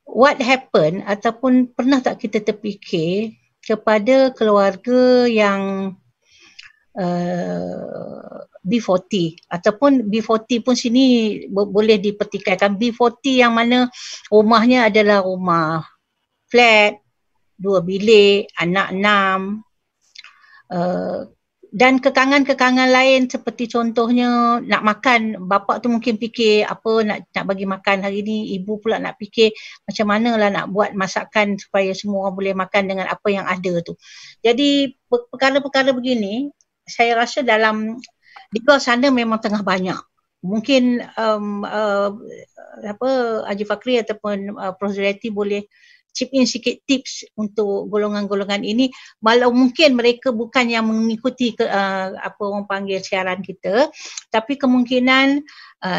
What happened ataupun pernah tak kita terfikir kepada keluarga yang B40 ataupun B40 pun sini boleh dipertikaikan. B40 yang mana rumahnya adalah rumah flat, 2 bilik, anak 6, dan kekangan-kekangan lain seperti contohnya nak makan, bapa tu mungkin fikir apa nak bagi makan hari ni, ibu pula nak fikir macam manalah nak buat masakan supaya semua orang boleh makan dengan apa yang ada tu. Jadi perkara-perkara begini saya rasa dalam di luar sana memang tengah banyak. Mungkin Haji Fakri ataupun Prof. Zuriati boleh chip in sikit tips untuk golongan-golongan ini, walau mungkin mereka bukan yang mengikuti apa orang panggil siaran kita, tapi kemungkinan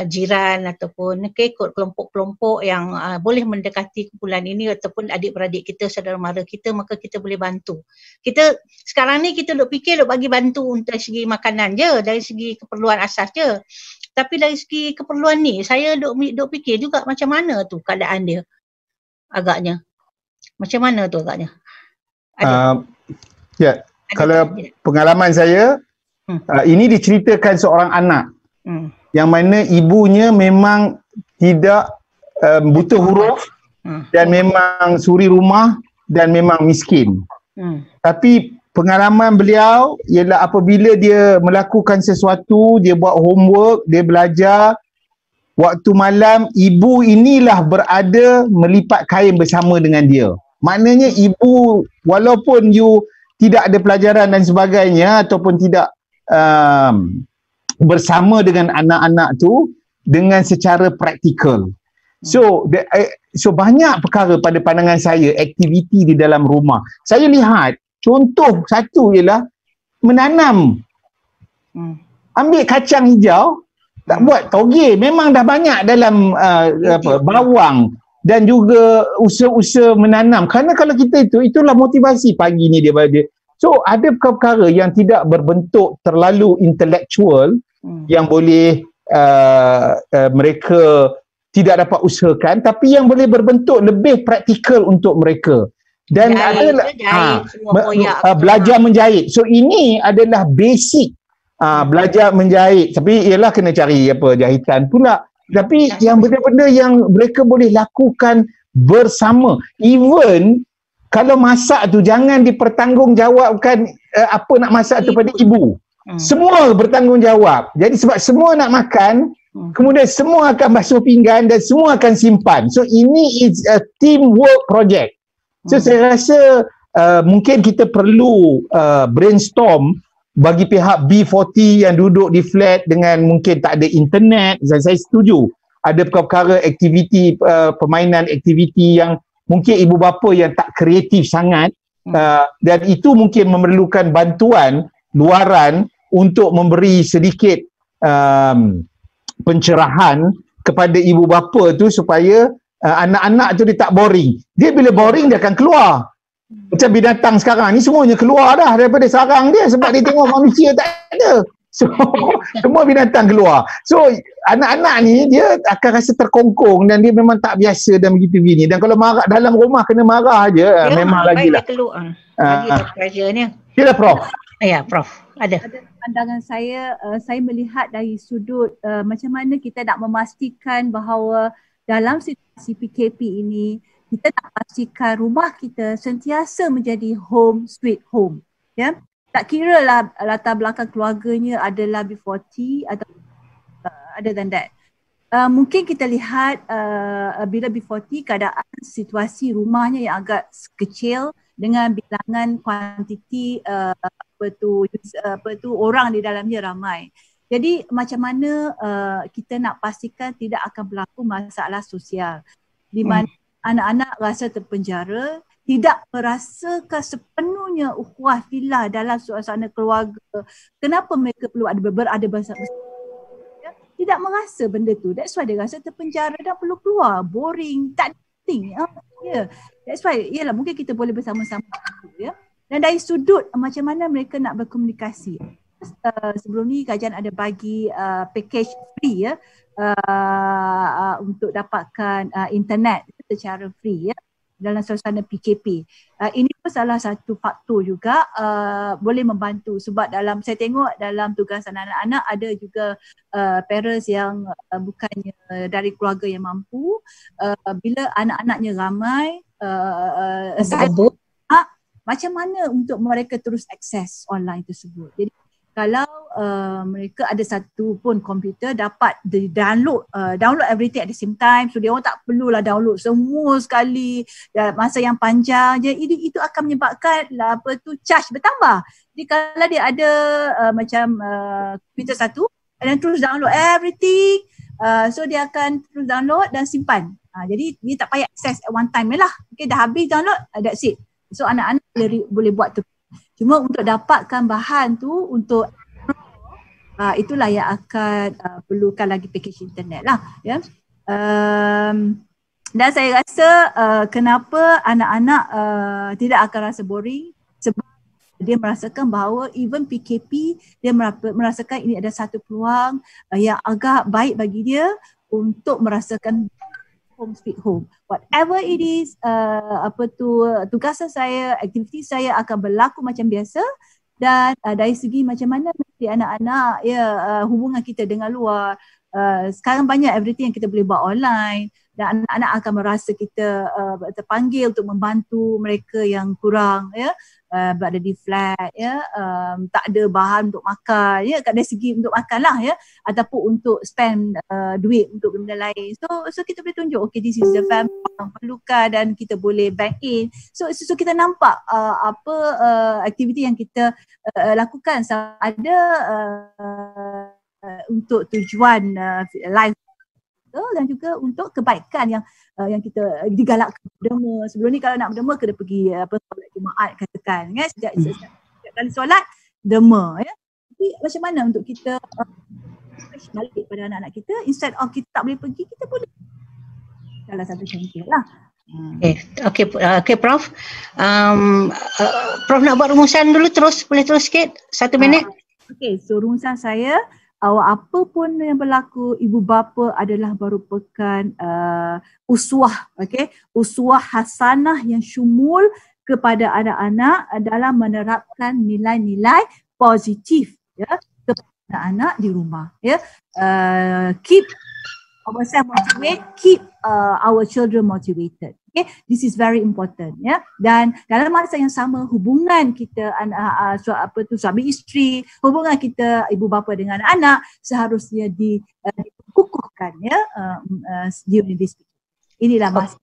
jiran ataupun ikut kelompok-kelompok yang boleh mendekati kumpulan ini ataupun adik-beradik kita, saudara mara kita, maka kita boleh bantu. Kita sekarang ni kita duk fikir duk bagi bantu untuk segi makanan je, dari segi keperluan asas je. Tapi dari segi keperluan ni saya duk fikir juga macam mana tu keadaan dia agaknya. Macam mana tu agaknya? Kalau pengalaman saya, ini diceritakan seorang anak yang mana ibunya memang tidak butuh huruf dan memang suri rumah dan memang miskin. Tapi pengalaman beliau ialah apabila dia melakukan sesuatu, dia buat homework, dia belajar, waktu malam ibu inilah berada melipat kain bersama dengan dia. Maknanya ibu walaupun you tidak ada pelajaran dan sebagainya ataupun tidak bersama dengan anak-anak tu dengan secara praktikal. So banyak perkara pada pandangan saya aktiviti di dalam rumah. Saya lihat contoh satu ialah menanam. Ambil kacang hijau, tak buat toge, memang dah banyak dalam bawang dan juga usaha-usaha menanam. Kerana kalau kita itulah motivasi pagi ni dia. So ada perkara-perkara yang tidak berbentuk terlalu intelektual yang boleh mereka tidak dapat usahakan, tapi yang boleh berbentuk lebih praktikal untuk mereka. Dan belajar menjahit. So ini adalah basic belajar menjahit. Tapi ialah kena cari jahitan pula. Tapi yang benda-benda yang mereka boleh lakukan bersama. Even kalau masak tu jangan dipertanggungjawabkan apa nak masak tu pada ibu. Semua bertanggungjawab. Jadi sebab semua nak makan, kemudian semua akan basuh pinggan dan semua akan simpan. So ini is a teamwork project. So saya rasa mungkin kita perlu brainstorm bagi pihak B40 yang duduk di flat dengan mungkin tak ada internet. Dan saya setuju ada perkara aktiviti permainan aktiviti yang mungkin ibu bapa yang tak kreatif sangat, dan itu mungkin memerlukan bantuan luaran untuk memberi sedikit pencerahan kepada ibu bapa tu supaya anak-anak tu dia tak boring. Dia bila boring dia akan keluar. Macam binatang sekarang ni semuanya keluar dah daripada sarang dia sebab dia tengok manusia tak ada. So semua binatang keluar. So anak-anak ni dia akan rasa terkongkong dan dia memang tak biasa dan begitu gini. Dan kalau marah dalam rumah kena marah je, memang lagilah. Lagi pressure-nya. Sila Prof. Ya, Prof. Ada pandangan saya melihat dari sudut macam mana kita nak memastikan bahawa dalam situasi PKP ini kita nak pastikan rumah kita sentiasa menjadi home sweet home. Ya, tak kira lah latar belakang keluarganya adalah B40 atau other than that. Mungkin kita lihat bila B40 keadaan situasi rumahnya yang agak kecil dengan bilangan kuantiti orang di dalamnya ramai. Jadi macam mana kita nak pastikan tidak akan berlaku masalah sosial di mana anak-anak rasa terpenjara, tidak merasakan sepenuhnya ukhuwah fillah dalam suasana keluarga. Kenapa mereka perlu berada bersama? tidak merasa benda tu. That's why dia rasa terpenjara dan perlu keluar, boring, tak penting. That's why ialah mungkin kita boleh bersama-sama ya. Dan dari sudut macam mana mereka nak berkomunikasi. Sebelum ni kajian ada bagi package free ya, untuk dapatkan internet secara free ya dalam suasana PKP. Ini pun salah satu faktor juga boleh membantu, sebab saya tengok dalam tugasan anak-anak ada juga parents yang bukannya dari keluarga yang mampu, bila anak-anaknya ramai macam mana untuk mereka terus akses online tersebut. Jadi kalau mereka ada satu pun komputer dapat download everything at the same time, so dia orang tak perlulah download semua sekali dalam masa yang panjang je, itu akan menyebabkan charge bertambah. Jadi kalau dia ada macam komputer satu dan terus download everything, so dia akan terus download dan simpan. Jadi dia tak payah access at one time lah. Okay, dah habis download, that's it. So anak-anak boleh buat tu. Cuma untuk dapatkan bahan tu untuk itulah yang akan perlukan lagi package internet lah ya. Dan saya rasa kenapa anak-anak tidak akan rasa boring, sebab dia merasakan bahawa even PKP dia merasakan ini ada satu peluang yang agak baik bagi dia untuk merasakan home sweet home. Whatever it is, tugasan saya, aktiviti saya akan berlaku macam biasa. Dan dari segi macam mana nanti anak-anak hubungan kita dengan luar, sekarang banyak everything yang kita boleh buat online, dan anak-anak akan merasa kita terpanggil untuk membantu mereka yang kurang berada di flat tak ada bahan untuk makan kat dari segi untuk makan lah ataupun untuk spend duit untuk benda lain. So kita boleh tunjuk okay, this is the family yang perlukan dan kita boleh bank in. So kita nampak apa aktiviti yang kita lakukan ada untuk tujuan life dan juga untuk kebaikan yang kita digalakkan berderma. Sebelum ni kalau nak berderma kena pergi solat Jumaat katakan setiap kali solat derma Tapi macam mana untuk kita balik pada anak-anak kita, instead of kita tak boleh pergi, kita boleh. Salah satu contoh lah. Okay, Prof. Prof nak buat rumusan dulu, boleh terus sikit 1 minit. Okay, so rumusan saya, apa pun yang berlaku, ibu bapa adalah merupakan uswah, uswah hasanah yang syumul kepada anak-anak dalam menerapkan nilai-nilai positif kepada anak-anak di rumah. Keep ourselves motivated, keep our children motivated. Okay, this is very important Dan dalam masa yang sama, hubungan kita suami isteri, hubungan kita ibu bapa dengan anak seharusnya dikukuhkan during this. Inilah masa.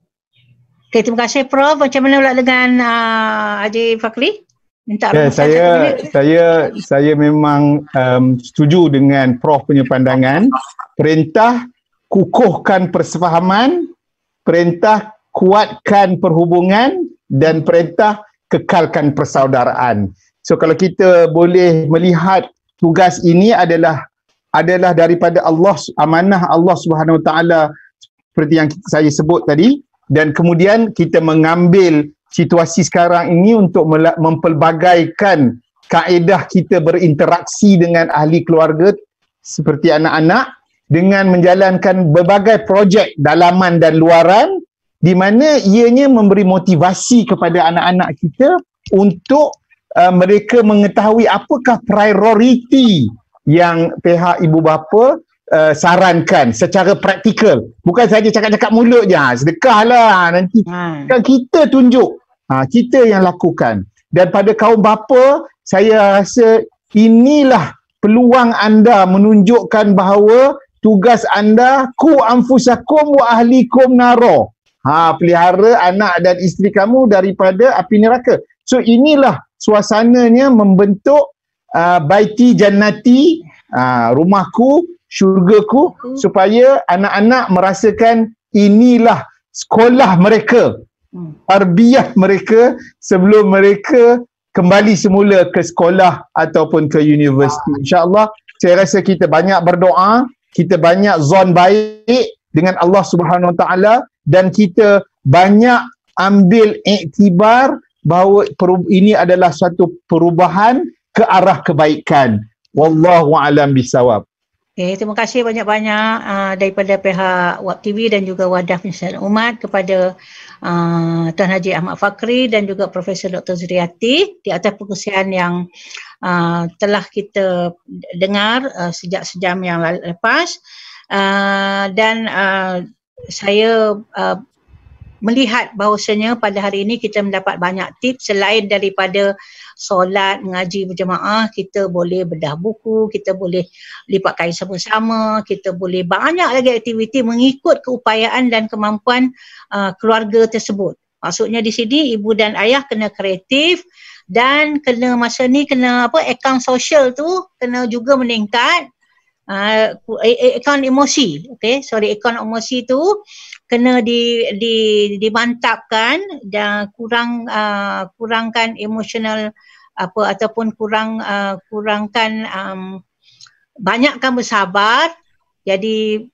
Okay, terima kasih Prof. Macam mana pula dengan Haji Fakri? Saya memang setuju dengan Prof punya pandangan. Perintah kukuhkan persefahaman, perintah kuatkan perhubungan, dan perintah kekalkan persaudaraan. So kalau kita boleh melihat tugas ini adalah daripada Allah, amanah Allah Subhanahu Wa Taala seperti yang saya sebut tadi, dan kemudian kita mengambil situasi sekarang ini untuk mempelbagaikan kaedah kita berinteraksi dengan ahli keluarga seperti anak-anak dengan menjalankan berbagai projek dalaman dan luaran, di mana ianya memberi motivasi kepada anak-anak kita untuk mereka mengetahui apakah prioriti yang pihak ibu bapa sarankan secara praktikal. Bukan saja cakap-cakap mulut je, sedekahlah nanti. Kan kita tunjuk, kita yang lakukan. Dan pada kaum bapa, saya rasa inilah peluang anda menunjukkan bahawa tugas anda ku anfusakum wa ahlikum naro. Pelihara anak dan isteri kamu daripada api neraka. So inilah suasananya membentuk baiti jannati, rumahku, syurgaku, supaya anak-anak merasakan inilah sekolah mereka, tarbiyah mereka sebelum mereka kembali semula ke sekolah ataupun ke universiti. InsyaAllah saya rasa kita banyak berdoa kita banyak zon baik dengan Allah Subhanahu Wa Taala, dan kita banyak ambil iktibar bahawa ini adalah satu perubahan ke arah kebaikan. Wallahu a'lam bisawab. Okay, terima kasih banyak-banyak daripada pihak WAP TV dan juga Wadah Pensiasan Umat kepada Tuan Haji Ahmad Fakri dan juga Profesor Dr. Zuriati di atas perkongsian yang telah kita dengar sejak sejam yang lepas. Dan saya melihat bahawasanya pada hari ini kita mendapat banyak tips selain daripada solat, mengaji berjemaah, kita boleh bedah buku, kita boleh lipat kain sama-sama, kita boleh banyak lagi aktiviti mengikut keupayaan dan kemampuan keluarga tersebut. Maksudnya di sini ibu dan ayah kena kreatif dan kena masa ni kena akaun sosial tu kena juga meningkat. Akaun emosi, akaun emosi tu kena dimantapkan dan kurangkan emosional ataupun kurangkan banyakkan bersabar. Jadi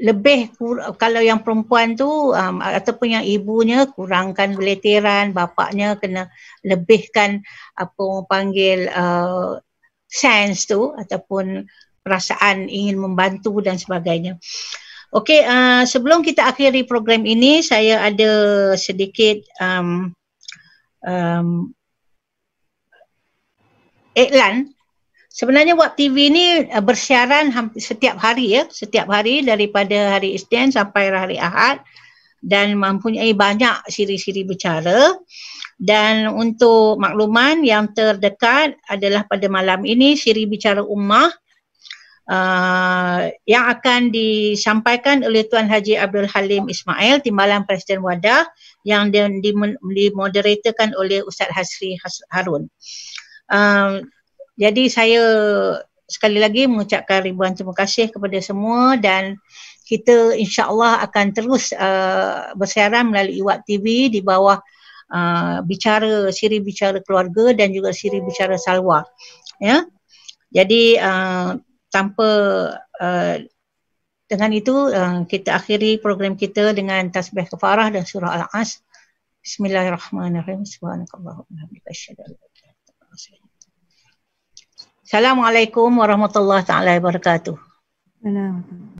lebih kalau yang perempuan tu ataupun yang ibunya kurangkan beleteran, bapaknya kena lebihkan apa orang panggil sense tu ataupun perasaan ingin membantu dan sebagainya. Okey, sebelum kita akhiri program ini, saya ada sedikit iklan. Sebenarnya WAP TV ni bersiaran setiap hari daripada hari Isnin sampai hari Ahad dan mempunyai banyak siri-siri bicara. Dan untuk makluman yang terdekat adalah pada malam ini siri bicara ummah yang akan disampaikan oleh Tuan Haji Abdul Halim Ismail, Timbalan Presiden Wadah, yang dimoderatorkan oleh Ustaz Hasri Harun. Jadi saya sekali lagi mengucapkan ribuan terima kasih kepada semua dan kita insya-Allah akan terus bersiaran melalui WAP TV di bawah siri bicara keluarga dan juga siri bicara salwa. Ya. Jadi tanpa dengan itu kita akhiri program kita dengan tasbih kafarah dan surah Al-As. Bismillahirrahmanirrahim. Subhanakallahumma wa bihamdika asyhadu an la ilaha illa anta astaghfiruka. Assalamualaikum warahmatullahi taala wabarakatuh. Assalamualaikum.